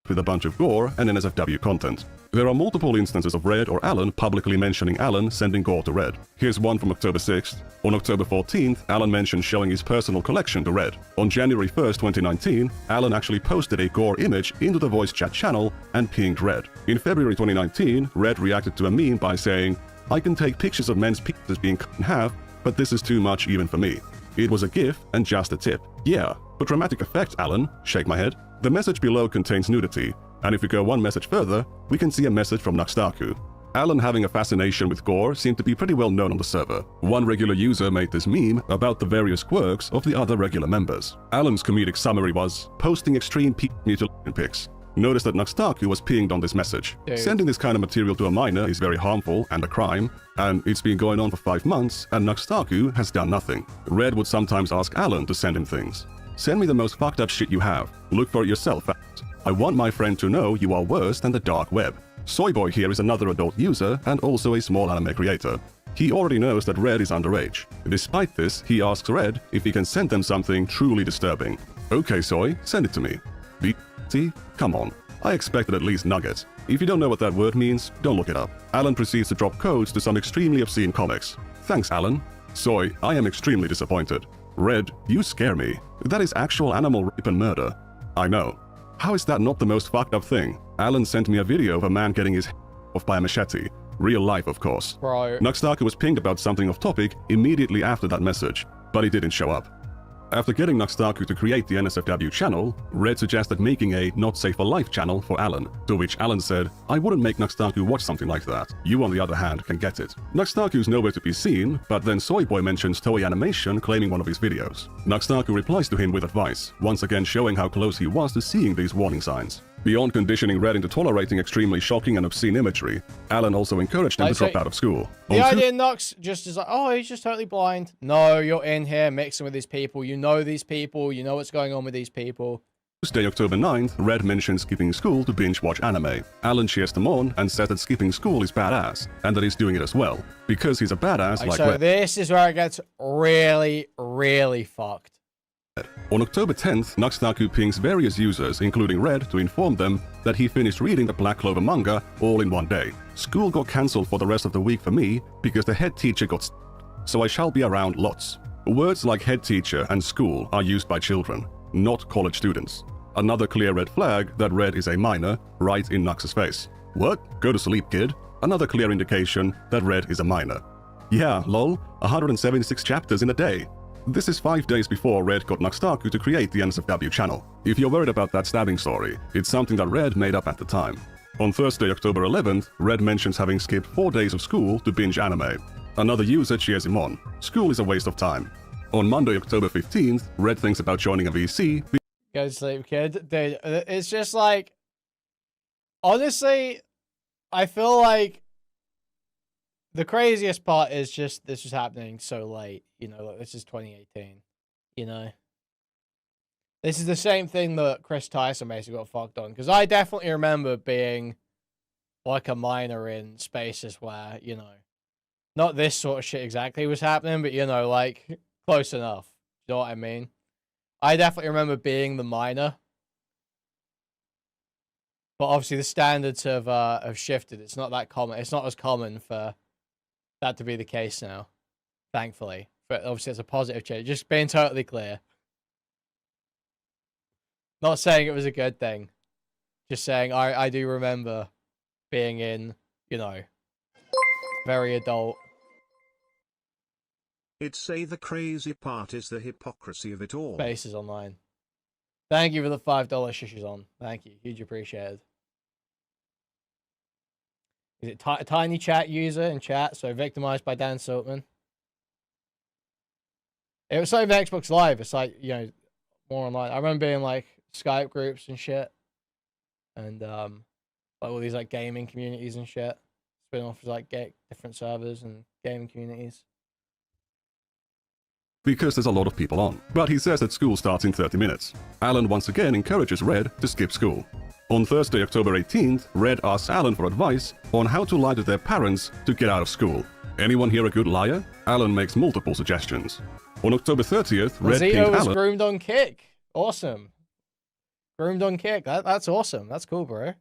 [SPEAKER 2] With a bunch of gore and NSFW content. There are multiple instances of Red or Alan publicly mentioning Alan sending gore to Red. Here's one from October 6th. On October 14th, Alan mentioned showing his personal collection to Red. On January 1st, 2019, Alan actually posted a gore image into the voice chat channel and pinged Red. In February 2019, Red reacted to a meme by saying, "I can take pictures of men's penises being cut in half, but this is too much even for me. It was a GIF and just a tip." Yeah, for dramatic effect, Alan, shake my head. The message below contains nudity, and if we go one message further, we can see a message from NuxTaku. Alan having a fascination with gore seemed to be pretty well known on the server. One regular user made this meme about the various quirks of the other regular members. Alan's comedic summary was, posting extreme mutilation pics. Notice that NuxTaku was pinged on this message.
[SPEAKER 1] Dude.
[SPEAKER 2] Sending this kind of material to a minor is very harmful and a crime, and it's been going on for 5 months, and NuxTaku has done nothing. Red would sometimes ask Alan to send him things. Send me the most fucked up shit you have. Look for it yourself. I want my friend to know you are worse than the dark web. Soyboy here is another adult user and also a small anime creator. He already knows that Red is underage. Despite this, he asks Red if he can send them something truly disturbing. Okay, Soy, send it to me. See? Come on. I expected at least nuggets. If you don't know what that word means, don't look it up. Alan proceeds to drop codes to some extremely obscene comics. Thanks, Alan. Soy, I am extremely disappointed. Red, you scare me. That is actual animal rape and murder. I know. How is that not the most fucked up thing? Alan sent me a video of a man getting his head off by a machete. Real life, of course.
[SPEAKER 1] Bro.
[SPEAKER 2] NuxTaku was pinged about something off topic immediately after that message, but he didn't show up. After getting NuxTaku to create the NSFW channel, Red suggested making a Not Safe for Life channel for Alan, to which Alan said, "I wouldn't make NuxTaku watch something like that. You, on the other hand, can get it." NuxTaku's nowhere to be seen, but then Soyboy mentions Toei Animation claiming one of his videos. NuxTaku replies to him with advice, once again showing how close he was to seeing these warning signs. Beyond conditioning Red into tolerating extremely shocking and obscene imagery, Alan also encouraged him to drop out of school.
[SPEAKER 1] The idea Nux just is like, oh, he's just totally blind. No, you're in here mixing with these people. You know these people. You know what's going on with these people.
[SPEAKER 2] Tuesday, October 9th, Red mentions skipping school to binge-watch anime. Alan cheers them on and says that skipping school is badass, and that he's doing it as well, because he's a badass like
[SPEAKER 1] so
[SPEAKER 2] Red.
[SPEAKER 1] This is where it gets really, really fucked.
[SPEAKER 2] On October 10th, NuxTaku pings various users, including Red, to inform them that he finished reading the Black Clover manga all in one day. School got cancelled for the rest of the week for me because the head teacher got so I shall be around lots. Words like head teacher and school are used by children, not college students. Another clear red flag that Red is a minor, right in Nux's face. What? Go to sleep, kid. Another clear indication that Red is a minor. Yeah, lol, 176 chapters in a day. This is 5 days before Red got NuxTaku to create the NSFW channel. If you're worried about that stabbing story, it's something that Red made up at the time. On Thursday, October 11th, Red mentions having skipped 4 days of school to binge anime. Another user cheers him on. School is a waste of time. On Monday, October 15th, Red thinks about joining a VC.
[SPEAKER 1] Go to sleep, kid. Dude, it's just like... Honestly, I feel like the craziest part is just this was happening so late. You know, like, this is 2018. You know? This is the same thing that Chris Tyson basically got fucked on. Because I definitely remember being like a minor in spaces where, you know, not this sort of shit exactly was happening, but, you know, like, close enough. You know what I mean? I definitely remember being the minor. But obviously the standards have shifted. It's not that common. It's not as common for that to be the case now. Thankfully. But obviously it's a positive change. Just being totally clear. Not saying it was a good thing. Just saying I do remember being in, you know, very adult.
[SPEAKER 3] It'd say the crazy part is the hypocrisy of it all.
[SPEAKER 1] Spaces online. Thank you for the $5 shushes on. Thank you. Huge appreciated. Is it tiny chat user in chat? So victimized by Dan Siltman. It was like Xbox Live. It's like, you know, more online. I remember being like Skype groups and shit. And like all these like gaming communities and shit. Spin off as like different servers and gaming communities.
[SPEAKER 2] Because there's a lot of people on. But he says that school starts in 30 minutes. Alan once again encourages Red to skip school. On Thursday, October 18th, Red asks Alan for advice on how to lie to their parents to get out of school. Anyone here a good liar? Alan makes multiple suggestions. On October 30th, Red pinged
[SPEAKER 1] Zito was
[SPEAKER 2] Alan
[SPEAKER 1] groomed on Kick. Awesome. Groomed on Kick. That's awesome. That's cool, bro.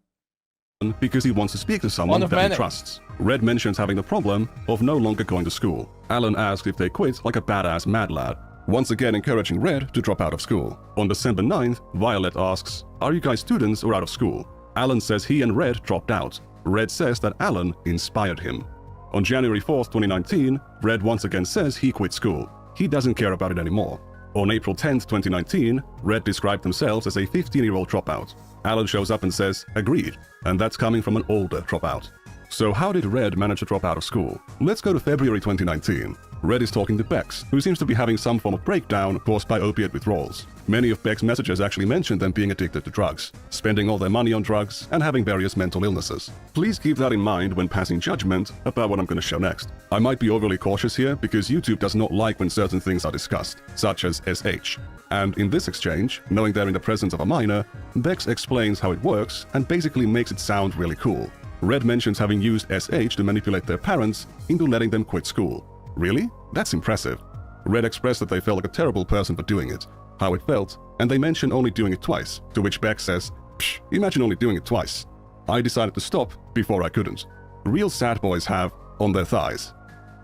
[SPEAKER 2] because he wants to speak to someone that he trusts. Red mentions having the problem of no longer going to school. Alan asks if they quit like a badass mad lad, once again encouraging Red to drop out of school. On December 9th, Violet asks, "Are you guys students or out of school?" Alan says he and Red dropped out. Red says that Alan inspired him. On January 4th, 2019, Red once again says he quit school. He doesn't care about it anymore. On April 10th, 2019, Red described themselves as a 15-year-old dropout. Alan shows up and says, "Agreed," and that's coming from an older dropout. So how did Red manage to drop out of school? Let's go to February 2019. Red is talking to Bex, who seems to be having some form of breakdown caused by opiate withdrawals. Many of Beck's messages actually mention them being addicted to drugs, spending all their money on drugs, and having various mental illnesses. Please keep that in mind when passing judgment about what I'm going to show next. I might be overly cautious here because YouTube does not like when certain things are discussed, such as SH. And in this exchange, knowing they're in the presence of a minor, Bex explains how it works and basically makes it sound really cool. Red mentions having used SH to manipulate their parents into letting them quit school. Really? That's impressive. Red expressed that they felt like a terrible person for doing it, how it felt, and they mention only doing it twice, to which Bex says, "Psh, imagine only doing it twice. I decided to stop before I couldn't." Real sad boys have on their thighs.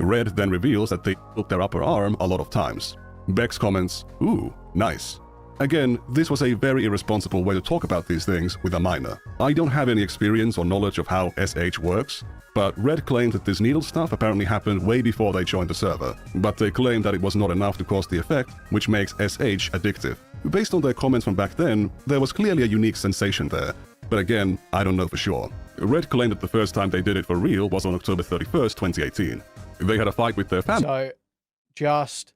[SPEAKER 2] Red then reveals that they took their upper arm a lot of times. Bex comments, "Ooh, nice." Again, this was a very irresponsible way to talk about these things with a minor. I don't have any experience or knowledge of how SH works, but Red claimed that this needle stuff apparently happened way before they joined the server, but they claimed that it was not enough to cause the effect, which makes SH addictive. Based on their comments from back then, there was clearly a unique sensation there, but again, I don't know for sure. Red claimed that the first time they did it for real was on October 31st, 2018. They had a fight with their family.
[SPEAKER 1] So, just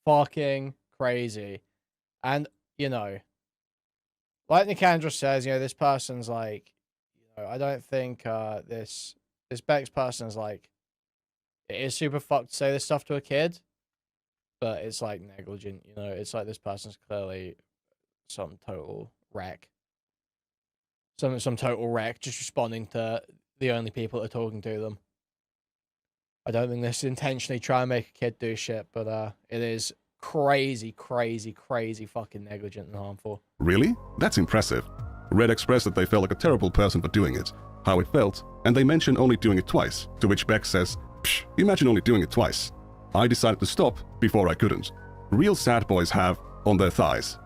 [SPEAKER 1] fucking crazy. And, you know, like Nicandra says, you know, this person's like, you know, I don't think this Bex person's like, it is super fucked to say this stuff to a kid, but it's like negligent, you know, it's like this person's clearly some total wreck. Some total wreck, just responding to the only people that are talking to them. I don't think this is intentionally trying to make a kid do shit, but it is crazy, crazy, crazy fucking negligent and harmful.
[SPEAKER 2] Really? That's impressive. Red expressed that they felt like a terrible person for doing it, how it felt, and they mentioned only doing it twice, to which Beck says, "Psh, imagine only doing it twice. I decided to stop before I couldn't." Real sad boys have on their thighs.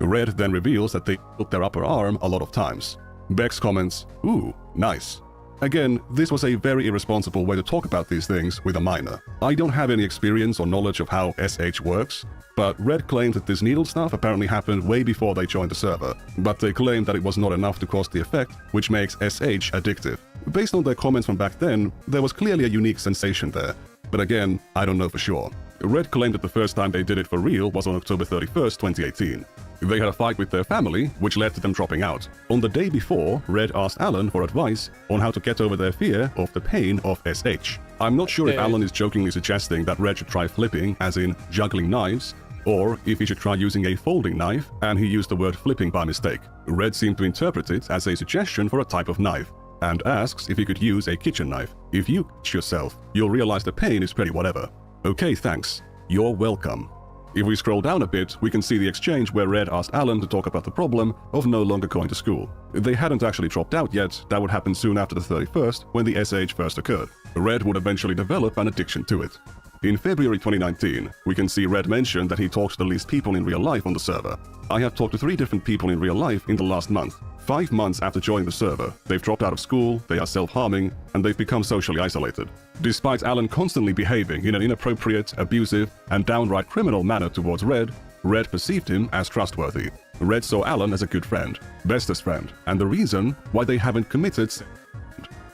[SPEAKER 2] Red then reveals that they put their upper arm a lot of times. Bex comments, "Ooh, nice." Again, this was a very irresponsible way to talk about these things with a minor. I don't have any experience or knowledge of how SH works, but Red claims that this needle stuff apparently happened way before they joined the server, but they claim that it was not enough to cause the effect, which makes SH addictive. Based on their comments from back then, there was clearly a unique sensation there, but again, I don't know for sure. Red claimed that the first time they did it for real was on October 31st, 2018. They had a fight with their family, which led to them dropping out. On the day before, Red asked Alan for advice on how to get over their fear of the pain of SH. I'm not sure if Alan is jokingly suggesting that Red should try flipping, as in juggling knives, or if he should try using a folding knife, and he used the word flipping by mistake. Red seemed to interpret it as a suggestion for a type of knife, and asks if he could use a kitchen knife. If you catch yourself, you'll realize the pain is pretty whatever. Okay, thanks. You're welcome. If we scroll down a bit, we can see the exchange where Red asked Alan to talk about the problem of no longer going to school. They hadn't actually dropped out yet, that would happen soon after the 31st, when the SH first occurred. Red would eventually develop an addiction to it. In February 2019, we can see Red mention that he talks to the least people in real life on the server. "I have talked to 3 different people in real life in the last month. 5 months after joining the server, they've dropped out of school, they are self-harming, and they've become socially isolated." Despite Alan constantly behaving in an inappropriate, abusive, and downright criminal manner towards Red, Red perceived him as trustworthy. Red saw Alan as a good friend, bestest friend, and the reason why they haven't committed.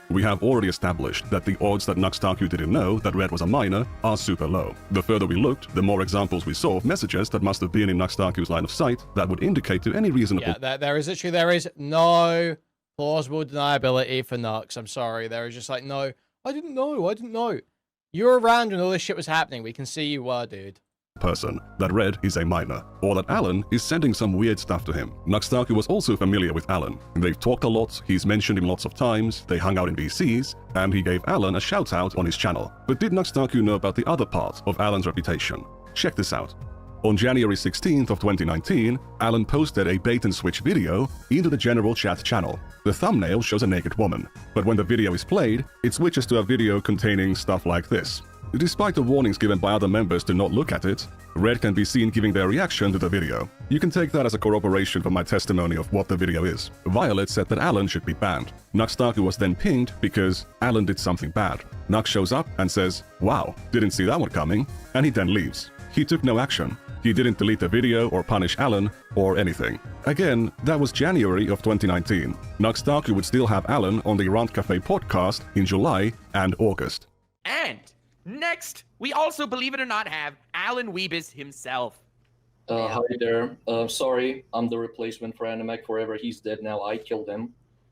[SPEAKER 2] We have already established that the odds that NuxTaku didn't know that Red was a minor are super low. The further we looked, the more examples we saw of messages that must have been in NuxTaku's line of sight that would indicate to any reasonable...
[SPEAKER 1] Yeah, there is no plausible deniability for Nux. I'm sorry. There is just like, no, I didn't know. You were around when all this shit was happening. We can see you were, dude.
[SPEAKER 2] Person that Red is a minor, or that Alan is sending some weird stuff to him. NuxTaku was also familiar with Alan. They've talked a lot, he's mentioned him lots of times, they hung out in VCs, and he gave Alan a shout out on his channel. But did NuxTaku know about the other part of Alan's reputation? Check this out. On January 16th of 2019, Alan posted a bait and switch video into the general chat channel. The thumbnail shows a naked woman, but when the video is played, it switches to a video containing stuff like this. Despite the warnings given by other members to not look at it, Red can be seen giving their reaction to the video. You can take that as a corroboration for my testimony of what the video is. Violet said that Alan should be banned. NuxTaku was then pinged because Alan did something bad. Nux shows up and says, "Wow, didn't see that one coming," and he then leaves. He took no action. He didn't delete the video or punish Alan or anything. Again, that was January of 2019. NuxTaku would still have Alan on the Rant Cafe podcast in July and August.
[SPEAKER 4] And next, we also, believe it or not, have Alan Weebus himself.
[SPEAKER 13] Hi there. Sorry, I'm the replacement for Animac Forever. He's dead now. I killed him.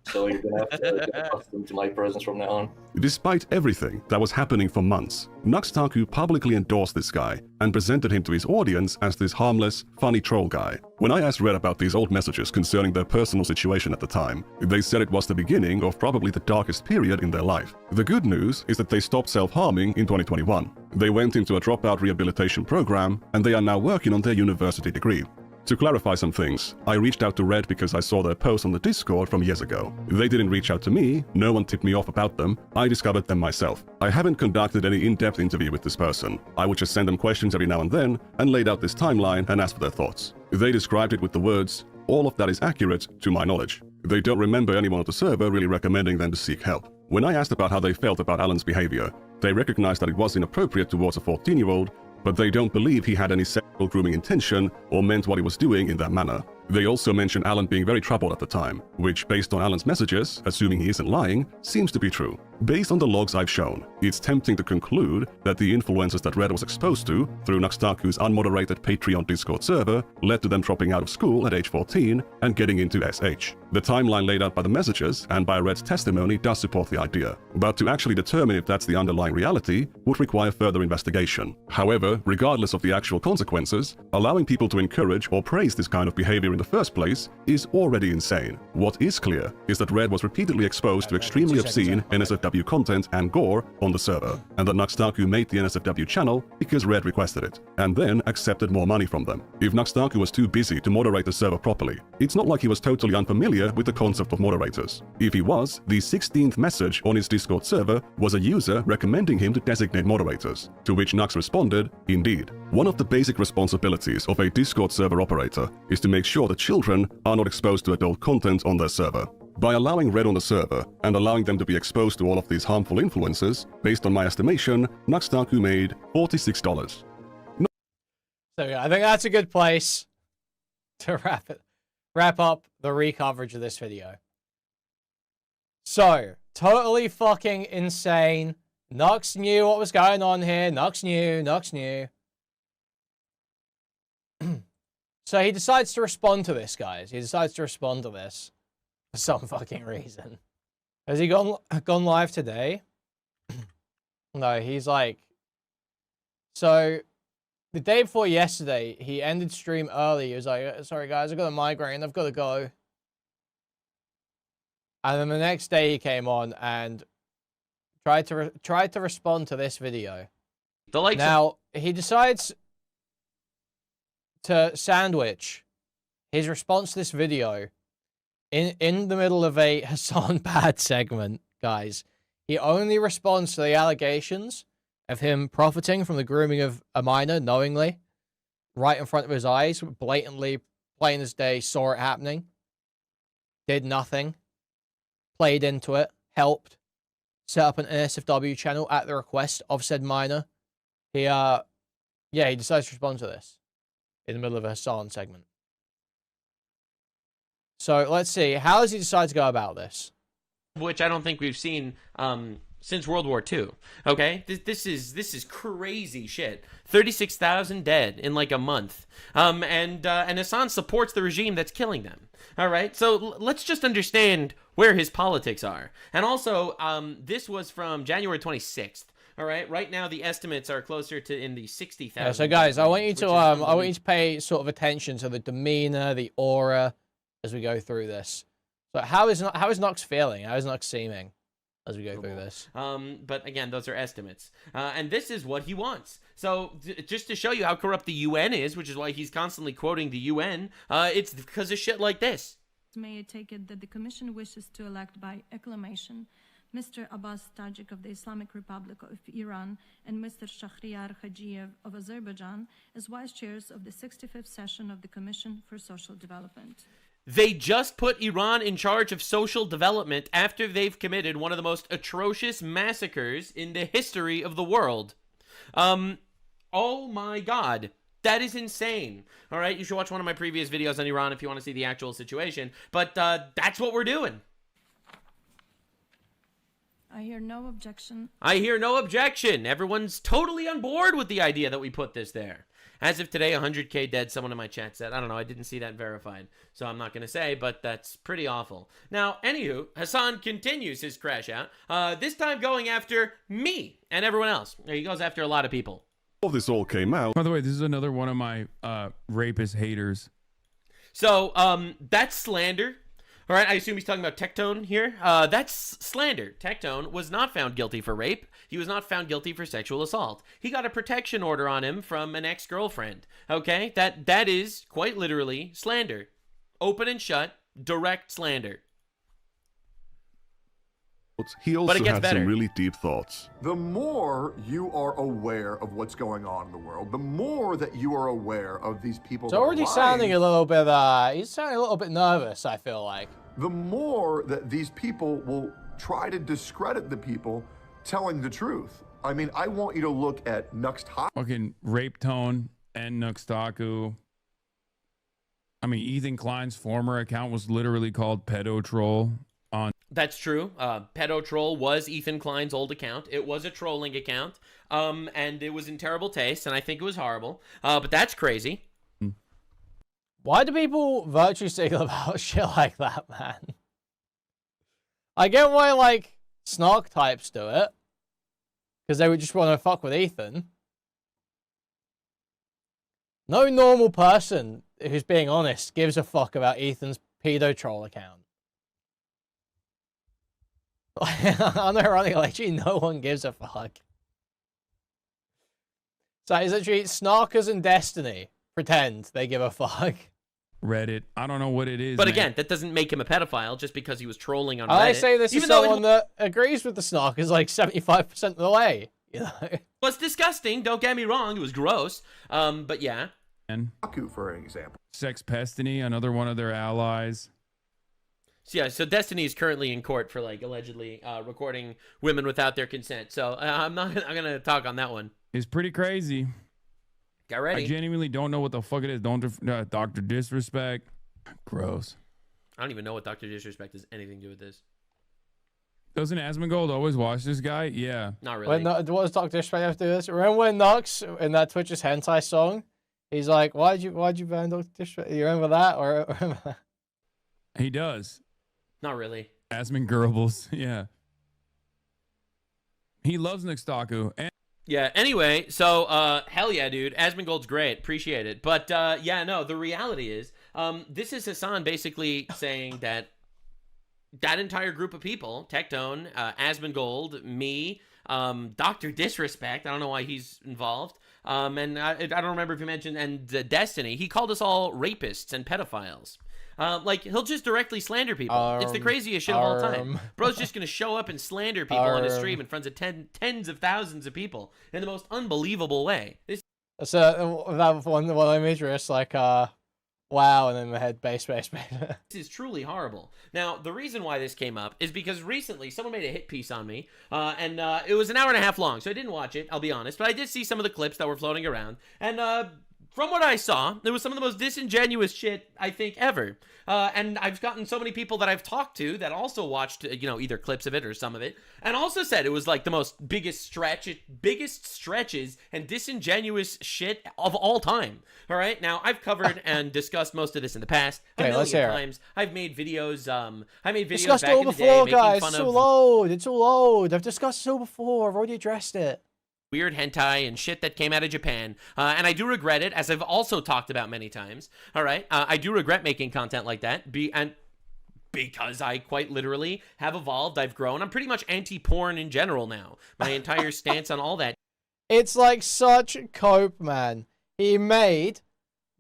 [SPEAKER 13] So you're gonna have to get accustomed to my presence from now on.
[SPEAKER 2] Despite everything that was happening for months, NuxTaku publicly endorsed this guy and presented him to his audience as this harmless, funny troll guy. When I asked Red about these old messages concerning their personal situation at the time, they said it was the beginning of probably the darkest period in their life. The good news is that they stopped self-harming in 2021. They went into a dropout rehabilitation program, and they are now working on their university degree. To clarify some things, I reached out to Red because I saw their post on the Discord from years ago. They didn't reach out to me, no one tipped me off about them, I discovered them myself. I haven't conducted any in-depth interview with this person. I would just send them questions every now and then, and laid out this timeline and asked for their thoughts. They described it with the words, "All of that is accurate to my knowledge." They don't remember anyone on the server really recommending them to seek help. When I asked about how they felt about Alan's behavior, they recognized that it was inappropriate towards a 14-year-old, but they don't believe he had any sexual grooming intention or meant what he was doing in that manner. They also mentioned Alan being very troubled at the time, which, based on Alan's messages, assuming he isn't lying, seems to be true. Based on the logs I've shown, it's tempting to conclude that the influences that Red was exposed to through NuxTaku's unmoderated Patreon Discord server led to them dropping out of school at age 14 and getting into SH. The timeline laid out by the messages and by Red's testimony does support the idea, but to actually determine if that's the underlying reality would require further investigation. However, regardless of the actual consequences, allowing people to encourage or praise this kind of behavior in the first place is already insane. What is clear is that Red was repeatedly exposed to extremely obscene NSFW content and gore on the the server, and that NuxTaku made the NSFW channel because Red requested it, and then accepted more money from them. If NuxTaku was too busy to moderate the server properly, it's not like he was totally unfamiliar with the concept of moderators. If he was, the 16th message on his Discord server was a user recommending him to designate moderators, to which Nux responded, indeed. One of the basic responsibilities of a Discord server operator is to make sure that children are not exposed to adult content on their server. By allowing Red on the server and allowing them to be exposed to all of these harmful influences, based on my estimation, NuxTaku made $46.
[SPEAKER 1] So yeah, I think that's a good place to wrap up the recoverage of this video. So, totally fucking insane. Nux knew what was going on here. Nux knew. So he decides to respond to this, guys. He decides to respond to this for some fucking reason. Has he gone live today? No, he's like... So, the day before yesterday, he ended stream early. He was like, sorry guys, I've got a migraine. I've got to go. And then the next day he came on and tried to respond to this video. Now, he decides to sandwich his response to this video in the middle of a Hassan Bad segment, guys. He only responds to the allegations of him profiting from the grooming of a minor knowingly, right in front of his eyes, blatantly, plain as day, saw it happening, did nothing, played into it, helped, set up an NSFW channel at the request of said minor. He decides to respond to this in the middle of a Hassan segment. So let's see, how does he decide to go about this?
[SPEAKER 12] Which I don't think we've seen since World War II. Okay, this is crazy shit. 36,000 dead in like a month. And Hassan supports the regime that's killing them. All right, so let's just understand where his politics are. And also, this was from January 26th. All right, right now the estimates are closer to in the 60,000.
[SPEAKER 1] Yeah, so guys, I want you to pay sort of attention to the demeanor, the aura as we go through this. So how is Nux feeling? How is Nux seeming as we go through this?
[SPEAKER 12] But again, those are estimates. And this is what he wants. So just to show you how corrupt the UN is, which is why he's constantly quoting the UN, it's because of shit like this.
[SPEAKER 14] May I take it that the Commission wishes to elect by acclamation Mr. Abbas Tajik of the Islamic Republic of Iran and Mr. Shahriar Hajiev of Azerbaijan as vice chairs of the 65th session of the Commission for Social Development.
[SPEAKER 12] They just put Iran in charge of social development after they've committed one of the most atrocious massacres in the history of the world. Oh my God. That is insane. All right, you should watch one of my previous videos on Iran if you want to see the actual situation. But that's what we're doing.
[SPEAKER 14] I hear no objection.
[SPEAKER 12] I hear no objection. Everyone's totally on board with the idea that we put this there. As of today, 100K dead, someone in my chat said. I don't know, I didn't see that verified, so I'm not going to say, but that's pretty awful. Now, anywho, Hassan continues his crash out, this time going after me and everyone else. He goes after a lot of people.
[SPEAKER 2] All this all came out.
[SPEAKER 15] By the way, this is another one of my rapist haters.
[SPEAKER 12] So, that's slander. All right, I assume he's talking about Tectone here. That's slander. Tectone was not found guilty for rape. He was not found guilty for sexual assault. He got a protection order on him from an ex-girlfriend. Okay, that is quite literally slander. Open and shut, direct slander.
[SPEAKER 2] He also had
[SPEAKER 12] better.
[SPEAKER 2] some really deep thoughts.
[SPEAKER 7] The more you are aware of what's going on in the world, the more that you are aware of these people.
[SPEAKER 1] It's already sounding a little bit, he's sounding a little bit nervous, I feel like.
[SPEAKER 7] The more that these people will try to discredit the people telling the truth. I mean, I want you to look at NuxTaku.
[SPEAKER 15] Fucking Rape Tone and NuxTaku. I mean, Ethan Klein's former account was literally called Pedo Troll.
[SPEAKER 12] That's true. Pedo Troll was Ethan Klein's old account. It was a trolling account, and it was in terrible taste, and I think it was horrible. But that's crazy.
[SPEAKER 1] Why do people virtue signal about shit like that, man? I get why, like, snark types do it. Because they would just want to fuck with Ethan. No normal person who's being honest gives a fuck about Ethan's pedo troll account. Unironically, actually, no one gives a fuck. So it's literally Snarkers and Destiny pretend they give a fuck.
[SPEAKER 15] Reddit. I don't know what it is.
[SPEAKER 12] But
[SPEAKER 15] man.
[SPEAKER 12] again, that doesn't make him a pedophile just because he was trolling on Reddit.
[SPEAKER 1] I say this
[SPEAKER 12] even
[SPEAKER 1] is
[SPEAKER 12] though
[SPEAKER 1] someone that agrees with the Snarkers like 75% of the way. You know?
[SPEAKER 12] It was disgusting. Don't get me wrong. It was gross. But yeah.
[SPEAKER 15] And
[SPEAKER 7] NuxTaku, for an example.
[SPEAKER 15] Sex Pestiny, another one of their allies.
[SPEAKER 12] So yeah, so Destiny is currently in court for like allegedly recording women without their consent. So I'm gonna talk on that one.
[SPEAKER 15] It's pretty crazy.
[SPEAKER 12] Get ready.
[SPEAKER 15] I genuinely don't know what the fuck it is. Dr. Disrespect. Gross.
[SPEAKER 12] I don't even know what Dr. Disrespect has anything to do with this.
[SPEAKER 15] Doesn't Asmongold always watch this guy? Yeah.
[SPEAKER 12] Not really.
[SPEAKER 1] What does Dr. Disrespect have to do this? Remember when Nux in that Twitch's hentai song, he's like, "Why'd you ban Dr. Disrespect?" You remember that or remember that?
[SPEAKER 15] He does.
[SPEAKER 12] Not really.
[SPEAKER 15] Asmongorables. Yeah. He loves NuxTaku. And
[SPEAKER 12] Yeah, anyway, so, hell yeah, dude. Asmongold's great. Appreciate it. But, yeah, no, the reality is, this is Hassan basically saying that that entire group of people, Tectone, Asmongold, me, Dr. Disrespect, I don't know why he's involved, and I don't remember if he mentioned, and Destiny, he called us all rapists and pedophiles. Like, he'll just directly slander people. It's the craziest shit of all time. Bro's just gonna show up and slander people on his stream in front of tens of thousands of people in the most unbelievable way.
[SPEAKER 1] So that one imagery is like, wow, and then my head, base.
[SPEAKER 12] This is truly horrible. Now, the reason why this came up is because recently someone made a hit piece on me, and it was an hour and a half long, so I didn't watch it, I'll be honest, but I did see some of the clips that were floating around, and from what I saw, it was some of the most disingenuous shit, I think, ever. And I've gotten so many people that I've talked to that also watched, you know, either clips of it or some of it, and also said it was like the biggest stretches and disingenuous shit of all time. All right? Now, I've covered and discussed most of this in the past.
[SPEAKER 1] Okay, let's hear it.
[SPEAKER 12] Times. I've made videos,
[SPEAKER 1] Discussed
[SPEAKER 12] back
[SPEAKER 1] it all
[SPEAKER 12] in the
[SPEAKER 1] before,
[SPEAKER 12] day
[SPEAKER 1] guys.
[SPEAKER 12] making fun
[SPEAKER 1] It's
[SPEAKER 12] of
[SPEAKER 1] all old. It's all old. I've discussed it all before. I've already addressed it.
[SPEAKER 12] Weird hentai and shit that came out of Japan, and I do regret it, as I've also talked about many times. All right, I do regret making content like that, because I quite literally have evolved, I've grown. I'm pretty much anti-porn in general now. My entire stance on all that.
[SPEAKER 1] It's like such cope, man. He made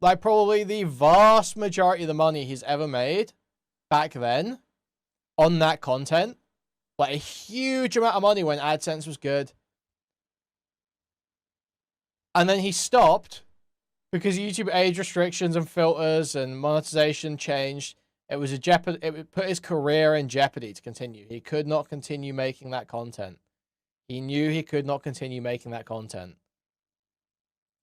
[SPEAKER 1] like probably the vast majority of the money he's ever made back then on that content. Like a huge amount of money when AdSense was good. And then he stopped because YouTube age restrictions and filters and monetization changed. It was it put his career in jeopardy to continue. He could not continue making that content. He knew he could not continue making that content.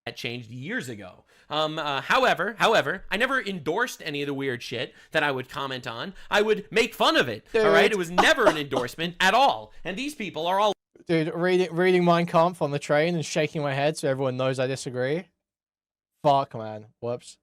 [SPEAKER 12] That changed years ago. However, I never endorsed any of the weird shit that I would comment on. I would make fun of it.
[SPEAKER 1] Dude.
[SPEAKER 12] All right, it was never an endorsement at all. And these people are all.
[SPEAKER 1] Dude, reading Mein Kampf on the train and shaking my head so everyone knows I disagree. Fuck, man. Whoops.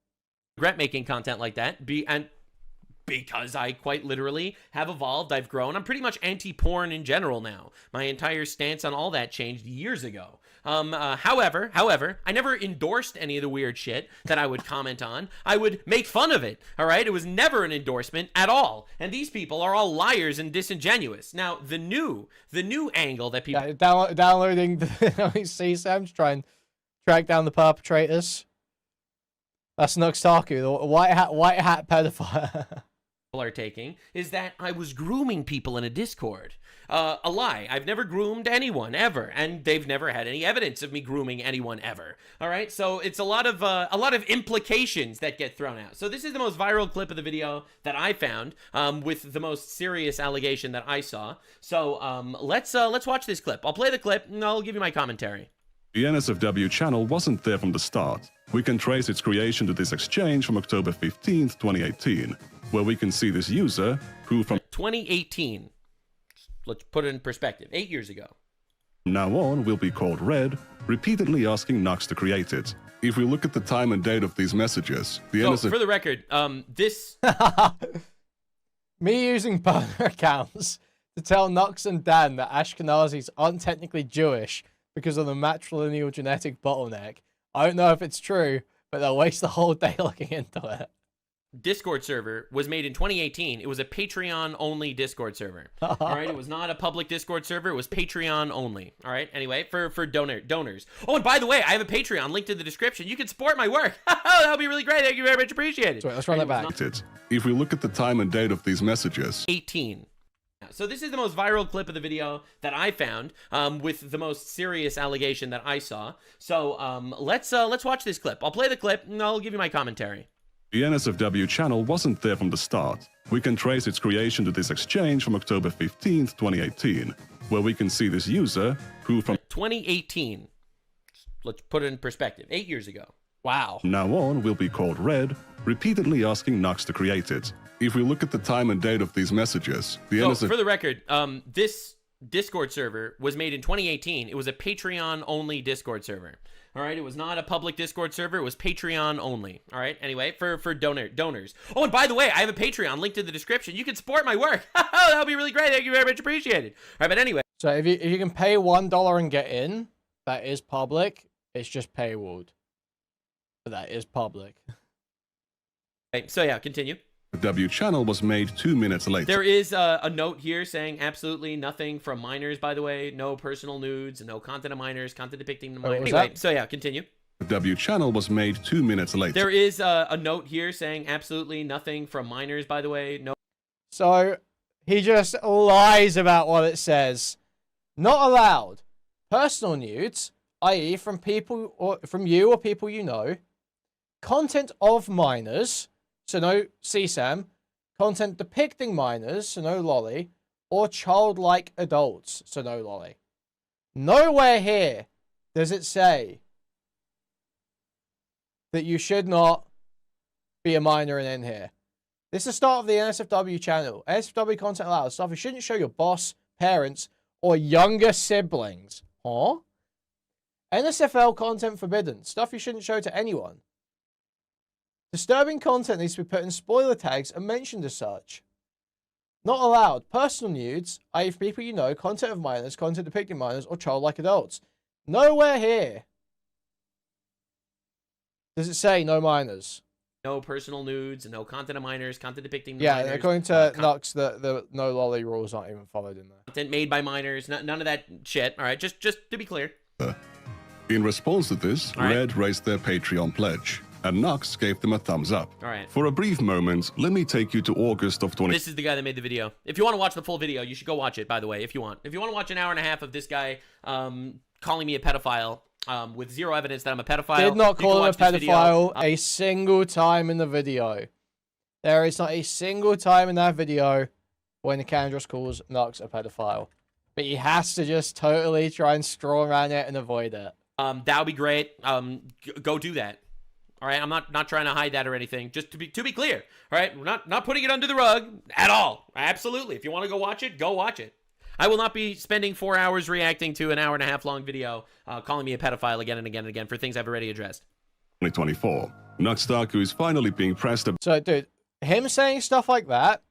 [SPEAKER 12] Regret making content like that. Because I quite literally have evolved, I've grown. I'm pretty much anti-porn in general now. My entire stance on all that changed years ago. However, I never endorsed any of the weird shit that I would comment on. I would make fun of it, all right? It was never an endorsement at all. And these people are all liars and disingenuous. Now, the new angle that people...
[SPEAKER 1] Yeah, downloading the Sam to try and track down the perpetrators. That's NuxTaku, the white hat pedophile.
[SPEAKER 12] Are taking is that I was grooming people in a Discord. A lie. I've never groomed anyone ever, and they've never had any evidence of me grooming anyone ever. All right, so it's a lot of implications that get thrown out. So this is the most viral clip of the video that I found, with the most serious allegation that I saw. So let's watch this clip. I'll play the clip and I'll give you my commentary.
[SPEAKER 2] The NSFW channel wasn't there from the start. We can trace its creation to this exchange from October 15th, 2018, where we can see this user, who from
[SPEAKER 12] 2018, let's put it in perspective, 8 years ago.
[SPEAKER 2] From now on will be called Red, repeatedly asking Nux to create it. If we look at the time and date of these messages, the NSFW...
[SPEAKER 12] For the record, this...
[SPEAKER 1] Me using burner accounts to tell Nux and Dan that Ashkenazis aren't technically Jewish because of the matrilineal genetic bottleneck. I don't know if it's true, but they'll waste the whole day looking into it.
[SPEAKER 12] Discord server was made in 2018. It was a Patreon only Discord server. All right, it was not a public Discord server. It was Patreon only. All right. Anyway, for donors. Oh, and by the way, I have a Patreon linked in the description. You can support my work. That would be really great. Thank you very much. Appreciated.
[SPEAKER 1] Sorry, let's run that back.
[SPEAKER 2] If we look at the time and date of these messages,
[SPEAKER 12] 18. So this is the most viral clip of the video that I found, with the most serious allegation that I saw. So let's watch this clip. I'll play the clip and I'll give you my commentary.
[SPEAKER 2] the NSFW channel wasn't there from the start. We can trace its creation to this exchange from October 15th, 2018, where we can see this user who from
[SPEAKER 12] 2018, let's put it in perspective, 8 years ago.
[SPEAKER 1] Wow.
[SPEAKER 2] now on will be called Red, repeatedly asking Nux to create it. If we look at the time and date of these messages, the
[SPEAKER 12] for the record, this Discord server was made in 2018. It was a Patreon only Discord server. All right, it was not a public Discord server. It was Patreon only. All right, anyway, for donors. Oh, and by the way, I have a Patreon linked in the description. You can support my work. That would be really great. Thank you very much. Appreciated. All right, but anyway.
[SPEAKER 1] So if you can pay $1 and get in, that is public. It's just paywalled. But that is public.
[SPEAKER 12] Okay, so yeah, continue.
[SPEAKER 2] The W channel was made 2 minutes later.
[SPEAKER 12] There is a note here saying absolutely nothing from minors, by the way. No personal nudes, no content of minors, content depicting the minors. Anyway, so yeah, continue.
[SPEAKER 2] The W channel was made 2 minutes later.
[SPEAKER 12] There is a note here saying absolutely nothing from minors, by the way. No.
[SPEAKER 1] So he just lies about what it says. Not allowed. Personal nudes, i.e. from people or from you or people you know. Content of minors. So no CSAM, content depicting minors, so no lolly, or childlike adults, so no lolly. Nowhere here does it say that you should not be a minor and in here. This is the start of the NSFW channel. NSFW content allowed. Stuff you shouldn't show your boss, parents, or younger siblings. Huh? NSFL content forbidden. Stuff you shouldn't show to anyone. Disturbing content needs to be put in spoiler tags and mentioned as such. Not allowed. Personal nudes, i.e. for people you know, content of minors, content depicting minors, or childlike adults. Nowhere here does it say no minors.
[SPEAKER 12] No personal nudes, no content of minors, content depicting minors.
[SPEAKER 1] Yeah, according to Nux, the no lolly rules aren't even followed in there.
[SPEAKER 12] Content made by minors, none of that shit. All right, just to be clear.
[SPEAKER 2] In response to this, Red raised their Patreon pledge, and Nux gave them a thumbs up.
[SPEAKER 12] All right.
[SPEAKER 2] For a brief moment, let me take you to August of 20...
[SPEAKER 12] This is the guy that made the video. If you want to watch the full video, you should go watch it, by the way, if you want. If you want to watch an hour and a half of this guy calling me a pedophile with zero evidence that I'm a pedophile...
[SPEAKER 1] Did not call him a pedophile a single time in the video. There is not a single time in that video when the Candros calls Nux a pedophile. But he has to just totally try and straw around it and avoid it.
[SPEAKER 12] That would be great. Go do that. All right, I'm not trying to hide that or anything. Just to be clear. All right, we're not putting it under the rug at all. Absolutely. If you want to go watch it, go watch it. I will not be spending 4 hours reacting to an hour and a half long video calling me a pedophile again and again and again for things I've already addressed.
[SPEAKER 2] 2024. NuxTaku is finally being pressed.
[SPEAKER 1] So, dude, him saying stuff like that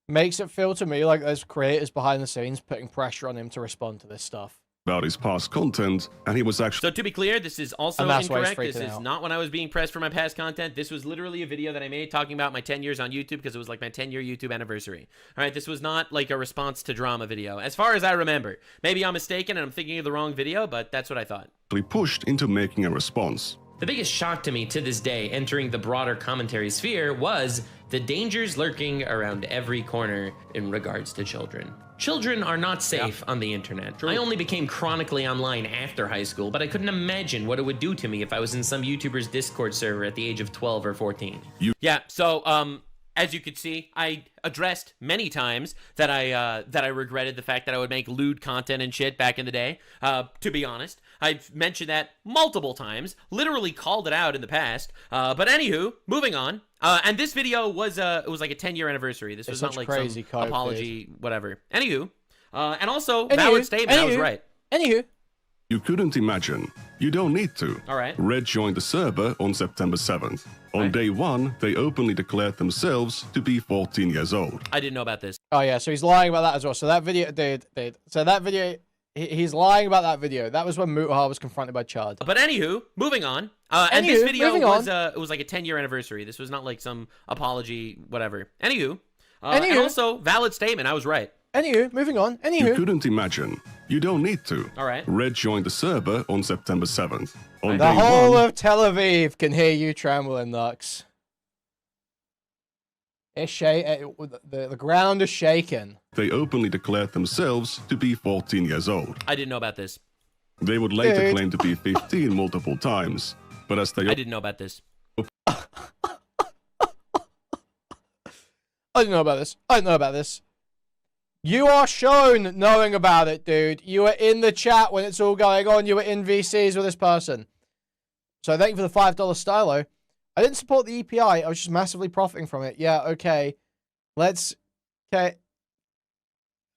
[SPEAKER 1] makes it feel to me like there's creators behind the scenes putting pressure on him to respond to this stuff.
[SPEAKER 2] About his past content, and he was actually...
[SPEAKER 12] So to be clear, this is also incorrect. This is not when I was being pressed for my past content. This was literally a video that I made talking about my 10 years on YouTube because it was like my 10-year YouTube anniversary. All right, this was not like a response to drama video, as far as I remember. Maybe I'm mistaken and I'm thinking of the wrong video, but that's what I thought.
[SPEAKER 2] Pushed into making a response.
[SPEAKER 12] The biggest shock to me to this day entering the broader commentary sphere was the dangers lurking around every corner in regards to children. Children are not safe on the internet. True. I only became chronically online after high school, but I couldn't imagine what it would do to me if I was in some YouTuber's Discord server at the age of 12 or 14. Yeah, so as you could see, I addressed many times that I regretted the fact that I would make lewd content and shit back in the day. To be honest, I've mentioned that multiple times, literally called it out in the past. But anywho, moving on. And this video was it was like a 10-year anniversary. This was not like some apology, whatever. Anywho, and also valid statement. I was right.
[SPEAKER 1] Anywho.
[SPEAKER 2] You couldn't imagine. You don't need to.
[SPEAKER 12] All right.
[SPEAKER 2] Red joined the server on September 7th. On day 1, they openly declared themselves to be 14 years old.
[SPEAKER 12] I didn't know about this.
[SPEAKER 1] Oh yeah, so he's lying about that as well. So that video, dude. So that video, He's lying about that video. That was when Mutahar was confronted by Chad.
[SPEAKER 12] But anywho, moving on. And this video was it was like a 10-year anniversary. This was not like some apology, whatever. Anywho. And also, valid statement. I was right.
[SPEAKER 1] Anywho, moving on.
[SPEAKER 2] You couldn't imagine. You don't need to.
[SPEAKER 12] All right.
[SPEAKER 2] Red joined the server on September 7th. On
[SPEAKER 1] the whole of Tel Aviv can hear you trembling, Nux. The ground is shaking.
[SPEAKER 2] They openly declared themselves to be 14 years old.
[SPEAKER 12] I didn't know about this.
[SPEAKER 2] They would later claim to be 15 multiple times, but as they...
[SPEAKER 12] I didn't know about this.
[SPEAKER 1] I didn't know about this. I didn't know about this. You are shown knowing about it, dude. You were in the chat when it's all going on. You were in VCs with this person. So thank you for the $5 stylo. I didn't support the EPI. I was just massively profiting from it. Yeah, okay. Okay.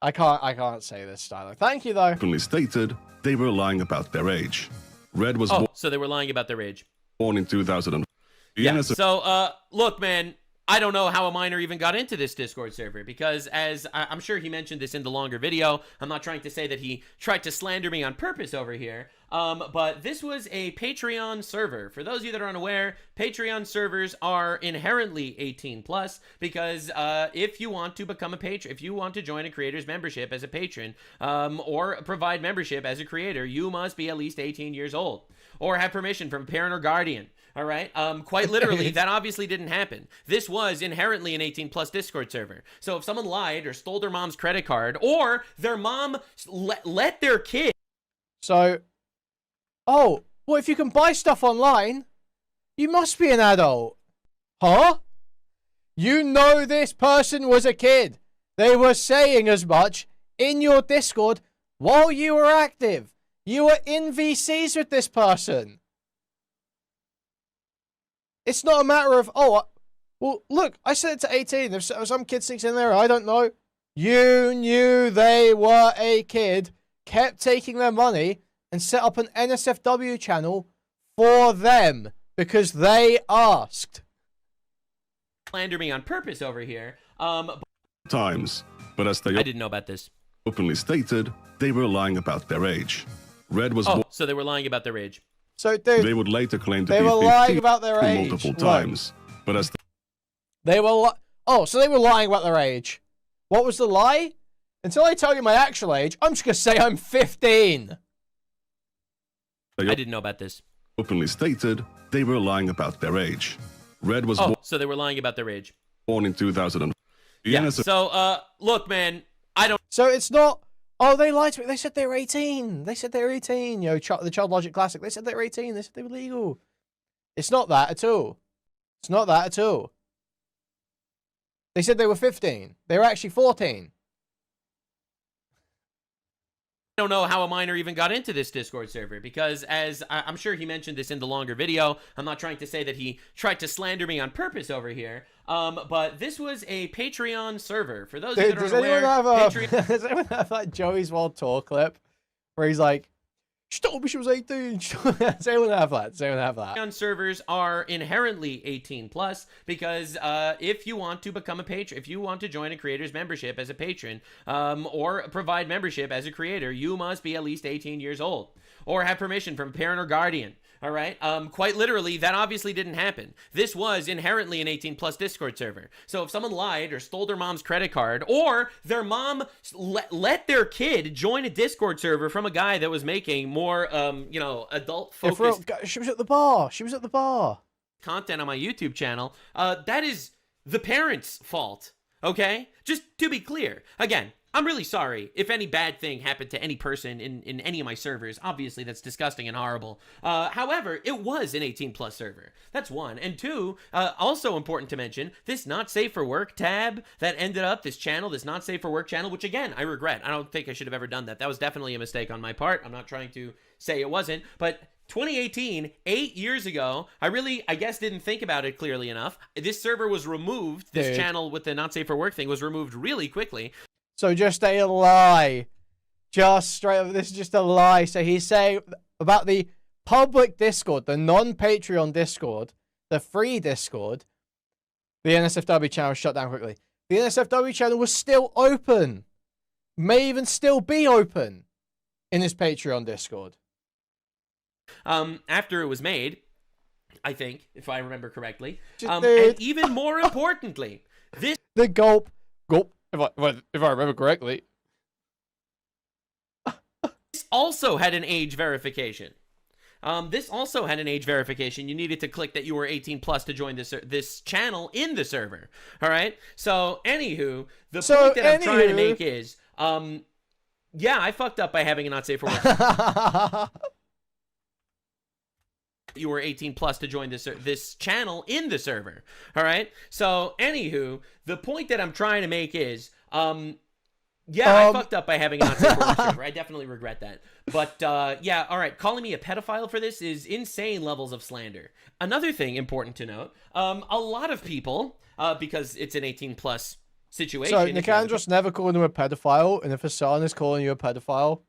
[SPEAKER 1] I can't say this, stylo. Thank you, though.
[SPEAKER 2] Openly stated they were lying about their age. Red was
[SPEAKER 12] so they were lying about their age.
[SPEAKER 2] Born in 2000.
[SPEAKER 12] Yeah. So, look, man. I don't know how a minor even got into this Discord server because, as I'm sure he mentioned this in the longer video, I'm not trying to say that he tried to slander me on purpose over here, but this was a Patreon server. For those of you that are unaware, Patreon servers are inherently 18+ because if you want to become a patron, if you want to join a creator's membership as a patron or provide membership as a creator, you must be at least 18 years old or have permission from a parent or guardian. All right. Quite literally, that obviously didn't happen. This was inherently an 18+ Discord server. So if someone lied or stole their mom's credit card or their mom let their kid.
[SPEAKER 1] So, well, if you can buy stuff online, you must be an adult. Huh? You know this person was a kid. They were saying as much in your Discord while you were active. You were in VCs with this person. It's not a matter of, well, look, I set it to 18. If some kid sneaks in there, I don't know. You knew they were a kid, kept taking their money, and set up an NSFW channel for them because they asked.
[SPEAKER 12] Slander me on purpose over here.
[SPEAKER 2] Times, but as they...
[SPEAKER 12] I didn't know about this.
[SPEAKER 2] Openly stated, they were lying about their age. Red was...
[SPEAKER 12] so they were lying about their age.
[SPEAKER 1] So, dude,
[SPEAKER 2] they would later claim to
[SPEAKER 1] they
[SPEAKER 2] be
[SPEAKER 1] were lying about their age
[SPEAKER 2] multiple times, but as
[SPEAKER 1] they were so they were lying about their age. What was the lie? Until I tell you my actual age, I'm just gonna say I'm 15.
[SPEAKER 12] I didn't know about this.
[SPEAKER 2] Openly stated, they were lying about their age. Red was
[SPEAKER 12] so they were lying about their age.
[SPEAKER 2] Born in 2000.
[SPEAKER 12] Yeah. So, look, man, I don't.
[SPEAKER 1] So it's not. Oh, they lied to me. They said they were 18. They said they were 18. You know, the Child Logic Classic. They said they were 18. They said they were legal. It's not that at all. It's not that at all. They said they were 15. They were actually 14.
[SPEAKER 12] I don't know how a minor even got into this Discord server because, as I'm sure he mentioned this in the longer video, I'm not trying to say that he tried to slander me on purpose over here, but this was a Patreon server. For those of you that are unaware,
[SPEAKER 1] does anyone have that Joey's World Tour clip where he's like, she told me she was 18. Does anyone have that? Does anyone have that?
[SPEAKER 12] Patreon servers are inherently 18+ because if you want to become a patron, if you want to join a creator's membership as a patron or provide membership as a creator, you must be at least 18 years old or have permission from a parent or guardian. All right. Quite literally, that obviously didn't happen. This was inherently an 18+ Discord server. So if someone lied or stole their mom's credit card or their mom let their kid join a Discord server from a guy that was making more, adult focused.
[SPEAKER 1] She was at the bar. She was at the bar.
[SPEAKER 12] Content on my YouTube channel. That is the parents' fault. Okay. Just to be clear. Again, I'm really sorry if any bad thing happened to any person in any of my servers. Obviously, that's disgusting and horrible. However, it was an 18+ server. That's one. And two, also important to mention, this Not Safe for Work tab that ended up, this channel, this Not Safe for Work channel, which again, I regret. I don't think I should have ever done that. That was definitely a mistake on my part. I'm not trying to say it wasn't, but 2018, 8 years ago, I guess didn't think about it clearly enough. This server was removed. This channel with the Not Safe for Work thing was removed really quickly.
[SPEAKER 1] So just a lie. Just straight up, this is just a lie. So he's saying about the public Discord, the non-Patreon Discord, the free Discord, the NSFW channel was shut down quickly. The NSFW channel was still open. May even still be open. in his Patreon Discord.
[SPEAKER 12] After it was made, I think, if I remember correctly.
[SPEAKER 1] Dude.
[SPEAKER 12] And even more importantly,
[SPEAKER 1] the gulp, if I remember correctly.
[SPEAKER 12] This also had an age verification. This also had an age verification. You needed to click that you were 18 plus to join this channel in the server. All right. So, anywho, the point that I'm trying to make is, yeah, I fucked up by having a not safe for work. You were 18 plus to join this channel in the server. All right. So, anywho, the point that I'm trying to make is, yeah, I fucked up by having a not safe for work server. I definitely regret that. But, yeah, all right. Calling me a pedophile for this is insane levels of slander. Another thing important to note, a lot of people, because it's an 18 plus situation.
[SPEAKER 1] So, Nicandros never called him a pedophile, and if Hassan is calling you a pedophile,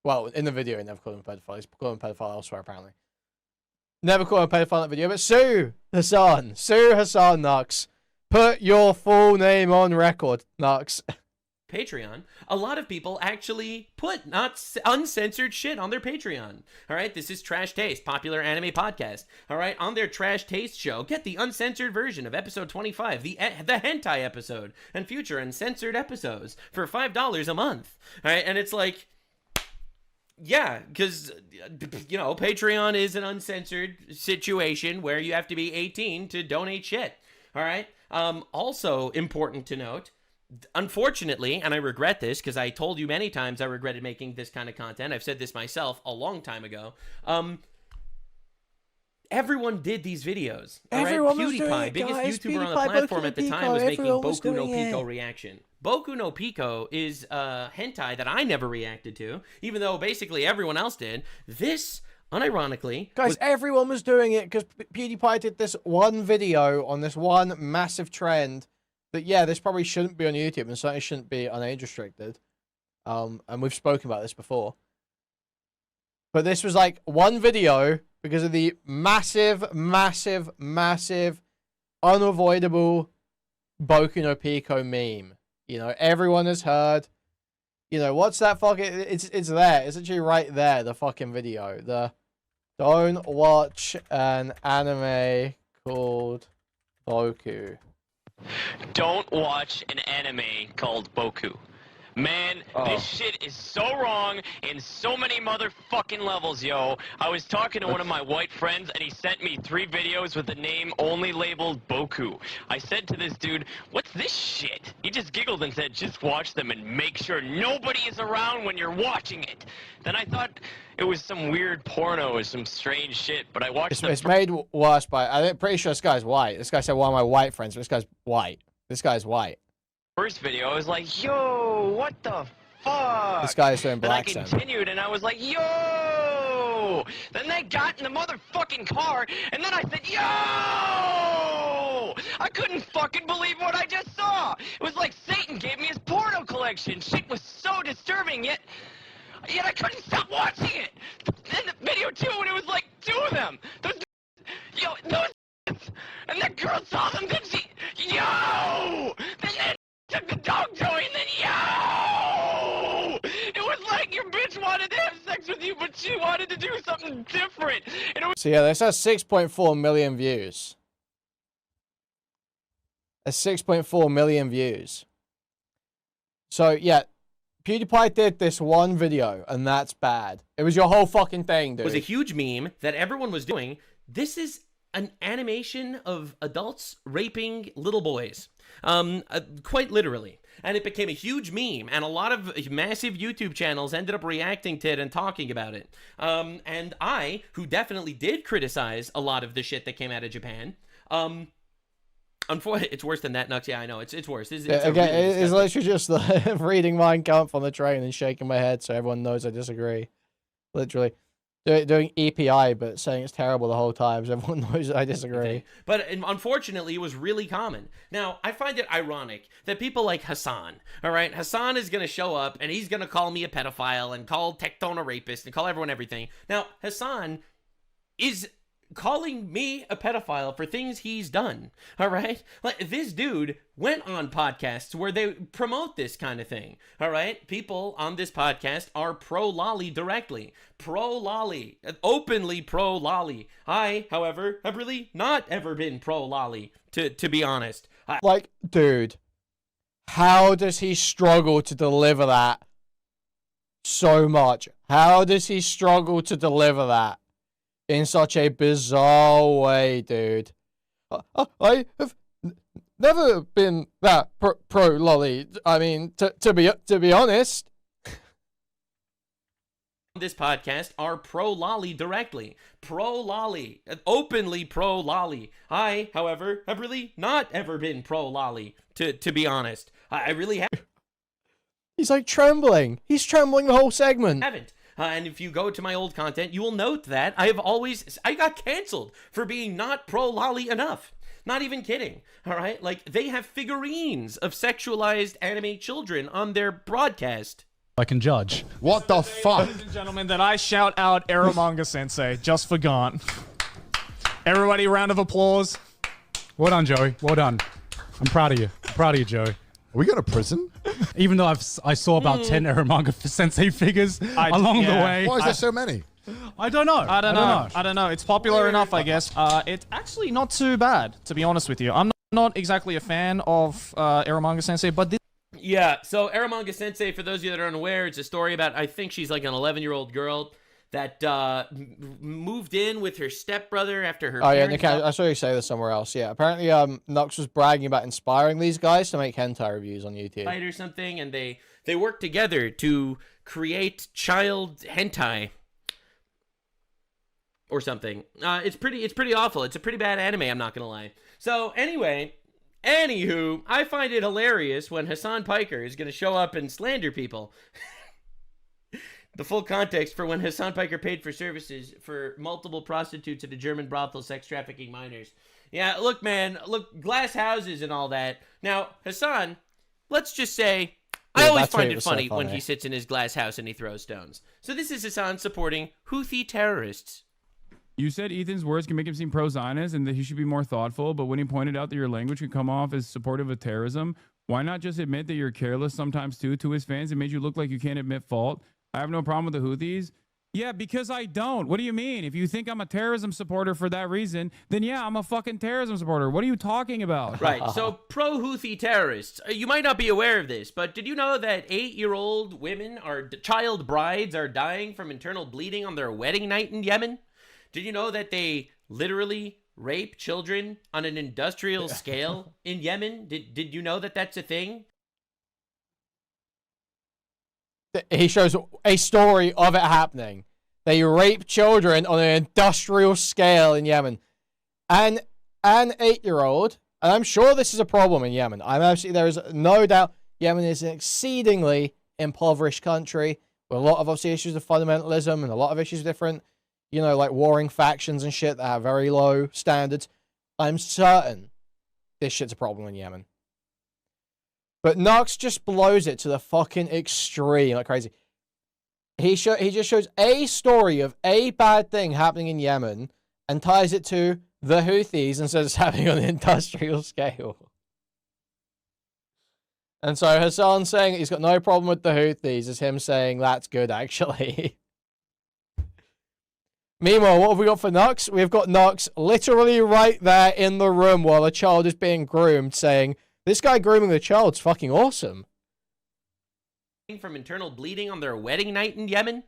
[SPEAKER 1] well, in the video, he never called him a pedophile. He's called him a pedophile elsewhere, apparently. Never called him a pedophile in that video, but sue Hassan. Sue Hassan, Nux. Put your full name on record, Nux.
[SPEAKER 12] Patreon, a lot of people actually put not uncensored shit on their Patreon. All right, this is Trash Taste, popular anime podcast. All right, on their Trash Taste show, get the uncensored version of episode 25, the hentai episode, and future uncensored episodes for $5 a month. All right, and it's like, yeah, because, you know, Patreon is an uncensored situation where you have to be 18 to donate shit. All right, also important to note, unfortunately, and I regret this because I told you many times I regretted making this kind of content. I've said this myself a long time ago. Everyone did these videos.
[SPEAKER 1] Everyone was
[SPEAKER 12] PewDiePie,
[SPEAKER 1] doing it,
[SPEAKER 12] biggest
[SPEAKER 1] guys.
[SPEAKER 12] YouTuber on the
[SPEAKER 1] PewDiePie,
[SPEAKER 12] platform
[SPEAKER 1] Boku
[SPEAKER 12] at the
[SPEAKER 1] no
[SPEAKER 12] time,
[SPEAKER 1] Pico,
[SPEAKER 12] was making
[SPEAKER 1] everyone was
[SPEAKER 12] Boku no
[SPEAKER 1] doing
[SPEAKER 12] Pico
[SPEAKER 1] it.
[SPEAKER 12] reaction. Boku no Pico is hentai that I never reacted to, even though basically everyone else did. This, unironically,
[SPEAKER 1] Guys, everyone was doing it because PewDiePie did this one video on this one massive trend that, yeah, this probably shouldn't be on YouTube and certainly shouldn't be on age restricted. And we've spoken about this before. But this was like one video because of the massive, unavoidable Boku no Pico meme. You know, everyone has heard. You know, what's that fucking... It's there. It's actually right there, the fucking video. The don't watch an anime called Boku.
[SPEAKER 16] Don't watch an anime called Boku. Man, this shit is so wrong in so many motherfucking levels, yo. I was talking to one of my white friends, and he sent me 3 videos with the name only labeled Boku. I said to this dude, what's this shit? He just giggled and said, just watch them and make sure nobody is around when you're watching it. Then I thought it was some weird porno or some strange shit, but I watched
[SPEAKER 1] It's made worse by... I'm pretty sure this guy's white. This guy said one of my white friends, but this guy's white. This guy's white.
[SPEAKER 16] first video, I was like, yo, what the fuck?
[SPEAKER 1] This guy is doing black
[SPEAKER 16] Then I
[SPEAKER 1] sound.
[SPEAKER 16] continued, and I was like, yo! Then they got in the motherfucking car, and then I said, yo! I couldn't fucking believe what I just saw! It was like Satan gave me his porno collection. Shit was so disturbing, yet I couldn't stop watching it! Then the video 2, when it was like 2 of them! And that girl saw them, then she... Yo! Then took the dog toy, and then yo! It was like your bitch wanted to have sex with you, but she wanted to do something different. And it was
[SPEAKER 1] So yeah, this has 6.4 million views. That's 6.4 million views. So yeah, PewDiePie did this one video, and that's bad. It was your whole fucking thing, dude.
[SPEAKER 12] Was a huge meme that everyone was doing. This is an animation of adults raping little boys. Quite literally. And it became a huge meme, and a lot of massive YouTube channels ended up reacting to it and talking about it. And I, who definitely did criticize a lot of the shit that came out of Japan, unfortunately, it's worse than that, Nux. Yeah, I know, it's worse. It's
[SPEAKER 1] literally just reading Mein Kampf on the train and shaking my head so everyone knows I disagree. Literally. Doing EPI, but saying it's terrible the whole time, so everyone knows I disagree.
[SPEAKER 12] Okay. But unfortunately, it was really common. Now, I find it ironic that people like Hassan, all right? Hassan is going to show up, and he's going to call me a pedophile and call Tectone a rapist and call everyone everything. Now, Hassan is calling me a pedophile for things he's done. All right? Like, this dude went on podcasts where they promote this kind of thing. All right? People on this podcast are pro-lolly directly. Pro-lolly. Openly pro-lolly. I, however, have really not ever been pro-lolly, to be honest.
[SPEAKER 1] Like, dude, how does he struggle to deliver that so much? How does he struggle to deliver that in such a bizarre way, dude? I have never been that pro-lolly. I mean, to be honest.
[SPEAKER 12] This podcast are pro-lolly directly. Pro-lolly. Openly pro-lolly. I, however, have really not ever been pro-lolly, to be honest. I really haven't.
[SPEAKER 1] He's like trembling. He's trembling the whole segment.
[SPEAKER 12] Haven't. And if you go to my old content, you will note that I got canceled for being not pro-lolly enough. Not even kidding. All right? Like, they have figurines of sexualized anime children on their broadcast.
[SPEAKER 17] I can judge.
[SPEAKER 6] What the fuck?
[SPEAKER 18] Ladies and gentlemen, that I shout out Eromanga Sensei just for Gaunt. Everybody, round of applause.
[SPEAKER 17] Well done, Joey. Well done. I'm proud of you. I'm proud of you, Joey.
[SPEAKER 6] Are we going to prison?
[SPEAKER 17] Even though I saw about 10 Eromanga Sensei figures along the way.
[SPEAKER 6] Why is there so many?
[SPEAKER 17] I don't know.
[SPEAKER 18] I don't know. It's popular enough, I guess. It's actually not too bad, to be honest with you. I'm not exactly a fan of Eromanga Sensei, but this.
[SPEAKER 12] Yeah, so Eromanga Sensei, for those of you that are unaware, it's a story about, I think she's like an 11-year-old girl that moved in with her stepbrother after her
[SPEAKER 1] Yeah, Nick, I saw you say this somewhere else. Yeah, apparently Nux was bragging about inspiring these guys to make hentai reviews on YouTube.
[SPEAKER 12] Or something, and they work together to create child hentai or something. It's pretty awful. It's a pretty bad anime, I'm not gonna lie. So anyway, anywho, I find it hilarious when Hassan Piker is gonna show up and slander people. The full context for when Hassan Piker paid for services for multiple prostitutes at a German brothel sex trafficking minors. Yeah, look, man, glass houses and all that. Now, Hassan, let's just say, I always find it funny when he sits in his glass house and he throws stones. So this is Hassan supporting Houthi terrorists.
[SPEAKER 15] You said Ethan's words can make him seem pro-Zionist and that he should be more thoughtful, but when he pointed out that your language could come off as supportive of terrorism, why not just admit that you're careless sometimes too to his fans? It made you look like you can't admit fault. I have no problem with the Houthis. Yeah, because I don't. What do you mean? If you think I'm a terrorism supporter for that reason, then yeah, I'm a fucking terrorism supporter. What are you talking about?
[SPEAKER 12] Right, so pro-Houthi terrorists. You might not be aware of this, but did you know that 8-year-old women, child brides, are dying from internal bleeding on their wedding night in Yemen? Did you know that they literally rape children on an industrial scale in Yemen? Did you know that that's a thing?
[SPEAKER 1] He shows a story of it happening. They rape children on an industrial scale in Yemen. And an 8-year-old, and I'm sure this is a problem in Yemen. There is no doubt Yemen is an exceedingly impoverished country with a lot of obviously issues of fundamentalism and a lot of issues of different, like warring factions and shit that have very low standards. I'm certain this shit's a problem in Yemen. But Nux just blows it to the fucking extreme like crazy. He just shows a story of a bad thing happening in Yemen and ties it to the Houthis instead of happening on an industrial scale. And so Hassan saying he's got no problem with the Houthis is him saying that's good actually. Meanwhile, what have we got for Nux? We've got Nux literally right there in the room while a child is being groomed saying, this guy grooming the child's fucking awesome.
[SPEAKER 12] From internal bleeding on their wedding night in Yemen?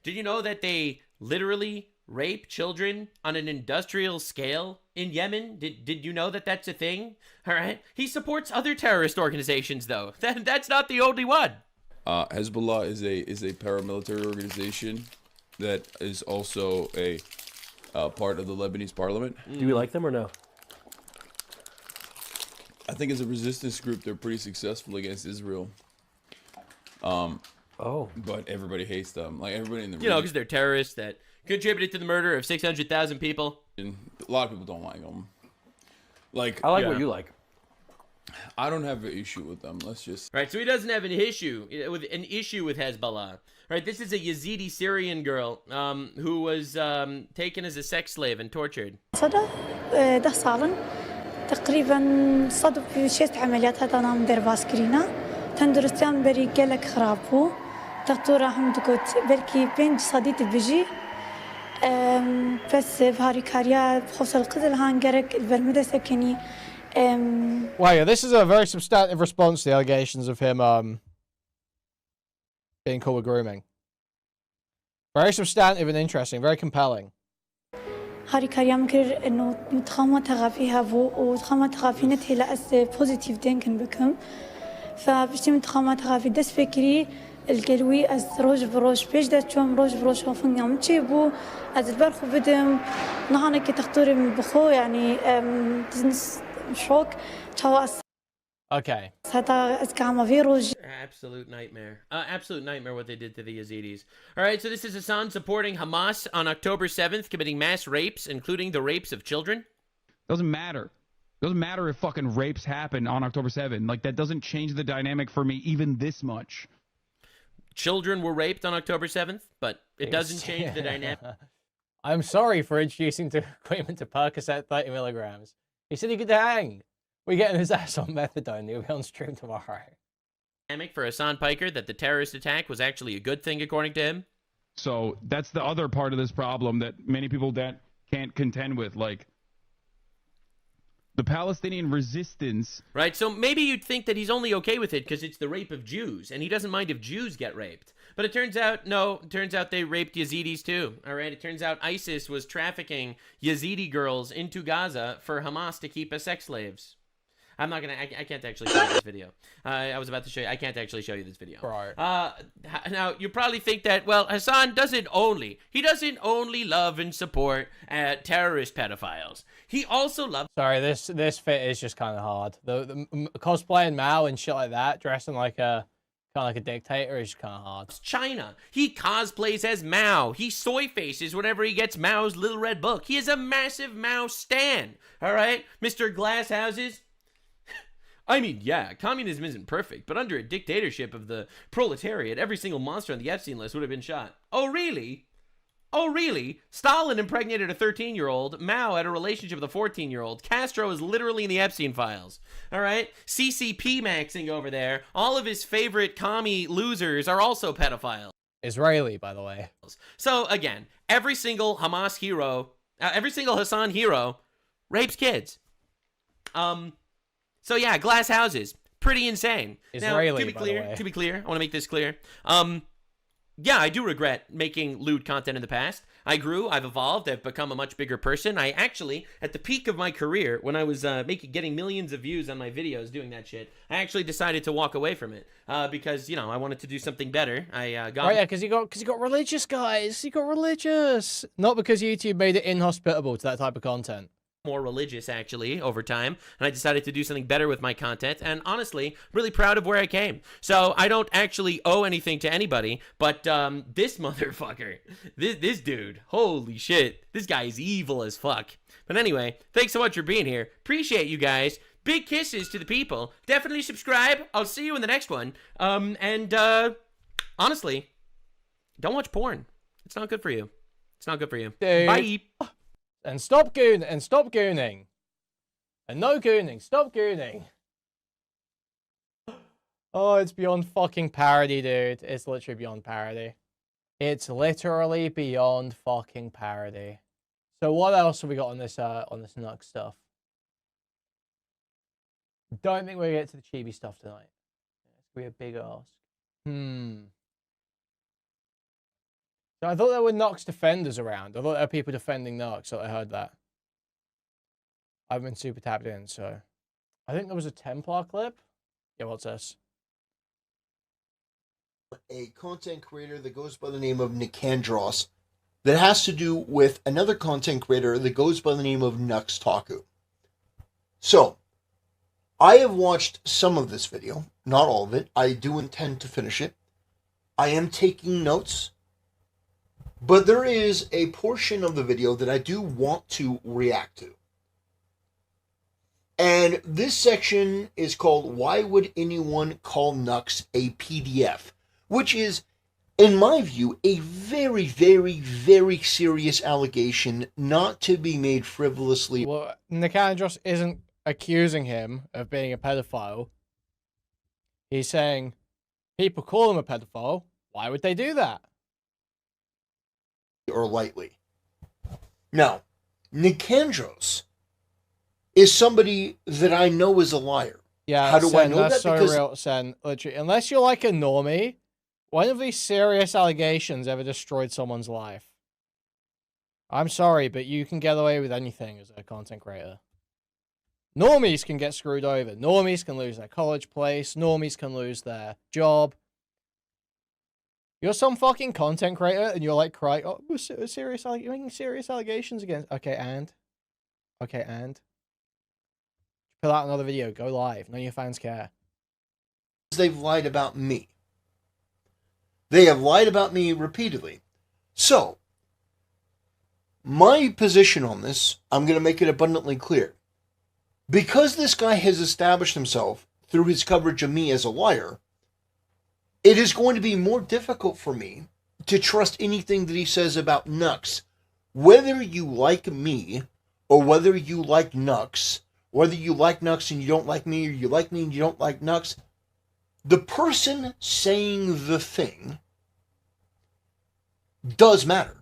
[SPEAKER 12] Did you know that they literally rape children on an industrial scale in Yemen? Did you know that that's a thing? All right. He supports other terrorist organizations, though. That's not the only one.
[SPEAKER 19] Hezbollah is a paramilitary organization that is also a part of the Lebanese parliament.
[SPEAKER 20] Do we like them or no?
[SPEAKER 19] I think as a resistance group, they're pretty successful against Israel. But everybody hates them. Like everybody in the region.
[SPEAKER 12] Because they're terrorists that contributed to the murder of 600,000 people.
[SPEAKER 19] And a lot of people don't like them. Like
[SPEAKER 20] I like what you like.
[SPEAKER 19] I don't have an issue with them. Let's just.
[SPEAKER 12] Right, so he doesn't have an issue with Hezbollah. Right, this is a Yazidi Syrian girl who was taken as a sex slave and tortured.
[SPEAKER 20] ده صارن تقريبا صدق في 6 عمليات هذا أنا مدير باسكرينا تندرستيان بري قالك خرابو دكتورة هم تقول بركي بين صديت بيجي بس بهاري كاريا بخصوص القتل هانجرك البرمدة سكني.
[SPEAKER 1] Wow, yeah, this is a very substantive response to the allegations of him being called grooming. Very substantive and interesting, very compelling.
[SPEAKER 20] هاري كاريا مكر إنه متخمة تغافيها بو وتخمة تغافي نتهي لأس بوزيتيف دينكن بكم فبشتي متخمة تغافي دس فكري القلوي أز روج بروج بيش دا تشوم روج بروج خوفن يوم تشيبو أز البرخو بدم نهانا كي تختوري من بخو يعني شوك تواس.
[SPEAKER 1] Okay.
[SPEAKER 12] Absolute nightmare. Absolute nightmare what they did to the Yazidis. All right, so this is Hassan supporting Hamas on October 7th, committing mass rapes, including the rapes of children.
[SPEAKER 15] Doesn't matter. Doesn't matter if fucking rapes happen on October 7th. Like, that doesn't change the dynamic for me even this much.
[SPEAKER 12] Children were raped on October 7th, but it doesn't change the dynamic.
[SPEAKER 1] I'm sorry for introducing Kuihman to Percocet 30 milligrams. He said he could hang. We're getting his ass on methadone. He'll be on stream tomorrow.
[SPEAKER 12] For Hassan Piker that the terrorist attack was actually a good thing, according to him.
[SPEAKER 15] So that's the other part of this problem that many people that can't contend with, like the Palestinian resistance.
[SPEAKER 12] Right, so maybe you'd think that he's only okay with it because it's the rape of Jews, and he doesn't mind if Jews get raped. But it turns out, no, it turns out they raped Yazidis too. All right, it turns out ISIS was trafficking Yazidi girls into Gaza for Hamas to keep as sex slaves. I'm not gonna. I can't actually show you this video. I was about to show you. I can't actually show you this video.
[SPEAKER 1] Right.
[SPEAKER 12] Now you probably think that Hassan doesn't only love and support terrorist pedophiles. He also loves.
[SPEAKER 1] Sorry, this fit is just kind of hard. The cosplaying Mao and shit like that, dressing like a kind of like a dictator, is kind of hard.
[SPEAKER 12] China. He cosplays as Mao. He soy faces whenever he gets Mao's little red book. He is a massive Mao stan. All right, Mr. Glasshouses. I mean, yeah, communism isn't perfect, but under a dictatorship of the proletariat, every single monster on the Epstein list would have been shot. Oh, really? Oh, really? Stalin impregnated a 13-year-old. Mao had a relationship with a 14-year-old. Castro is literally in the Epstein files. All right? CCP maxing over there. All of his favorite commie losers are also pedophiles.
[SPEAKER 1] Israeli, by the way.
[SPEAKER 12] So, again, every single Hamas hero, every single Hassan hero rapes kids. So yeah, glass houses, pretty insane.
[SPEAKER 1] Israeli,
[SPEAKER 12] now, to be clear, I want to make this clear. Yeah, I do regret making lewd content in the past. I grew, I've evolved, I've become a much bigger person. I actually, at the peak of my career, when I was getting millions of views on my videos doing that shit, I actually decided to walk away from it because I wanted to do something better. I got
[SPEAKER 1] because you got religious, guys. You got religious, not because YouTube made it inhospitable to that type of content.
[SPEAKER 12] More religious actually over time, and I decided to do something better with my content, and honestly really proud of where I came. So I don't actually owe anything to anybody, but this motherfucker, this dude, holy shit, this guy is evil as fuck. But anyway, thanks so much for being here. Appreciate you guys. Big kisses to the people. Definitely subscribe. I'll see you in the next one. And honestly, don't watch porn. It's not good for you. It's not good for you.
[SPEAKER 1] Dude.
[SPEAKER 12] Bye.
[SPEAKER 1] And stop gooning. And stop gooning. And no gooning. Stop gooning. Oh, it's beyond fucking parody, dude. It's literally beyond parody. It's literally beyond fucking parody. So what else have we got on this Nux stuff? Don't think we're gonna get to the chibi stuff tonight. It's gonna be a big ask. So I thought there were Nux defenders around. I thought there were people defending Nux, so I heard that. I haven't been super tapped in, so... I think there was a Templar clip. Yeah, what's this?
[SPEAKER 21] A content creator that goes by the name of Nicandros that has to do with another content creator that goes by the name of NuxTaku. So, I have watched some of this video, not all of it. I do intend to finish it. I am taking notes. But there is a portion of the video that I do want to react to. And this section is called Why Would Anyone Call Nux a PDF? Which is, in my view, a very, very, very serious allegation not to be made frivolously.
[SPEAKER 1] Well, Nicandros isn't accusing him of being a pedophile. He's saying people call him a pedophile. Why would they do that?
[SPEAKER 21] Or lightly. Now, Nicandros is somebody that I know is a liar.
[SPEAKER 1] Yeah,
[SPEAKER 21] how do I
[SPEAKER 1] Sen,
[SPEAKER 21] know
[SPEAKER 1] that's
[SPEAKER 21] that?
[SPEAKER 1] so
[SPEAKER 21] Because
[SPEAKER 1] real, Sen. Literally, unless you're like a normie, one of these serious allegations ever destroyed someone's life. I'm sorry, but you can get away with anything as a content creator. Normies can get screwed over. Normies can lose their college place. Normies can lose their job. You're some fucking content creator and you're like crying, oh, serious, you're making serious allegations against. Okay, and put out another video, go live. None of your fans care.
[SPEAKER 21] they've lied about me. They have lied about me repeatedly. So, my position on this, I'm going to make it abundantly clear. Because this guy has established himself through his coverage of me as a liar, it is going to be more difficult for me to trust anything that he says about Nux. Whether you like me, or whether you like Nux, whether you like Nux and you don't like me, or you like me and you don't like Nux, the person saying the thing does matter.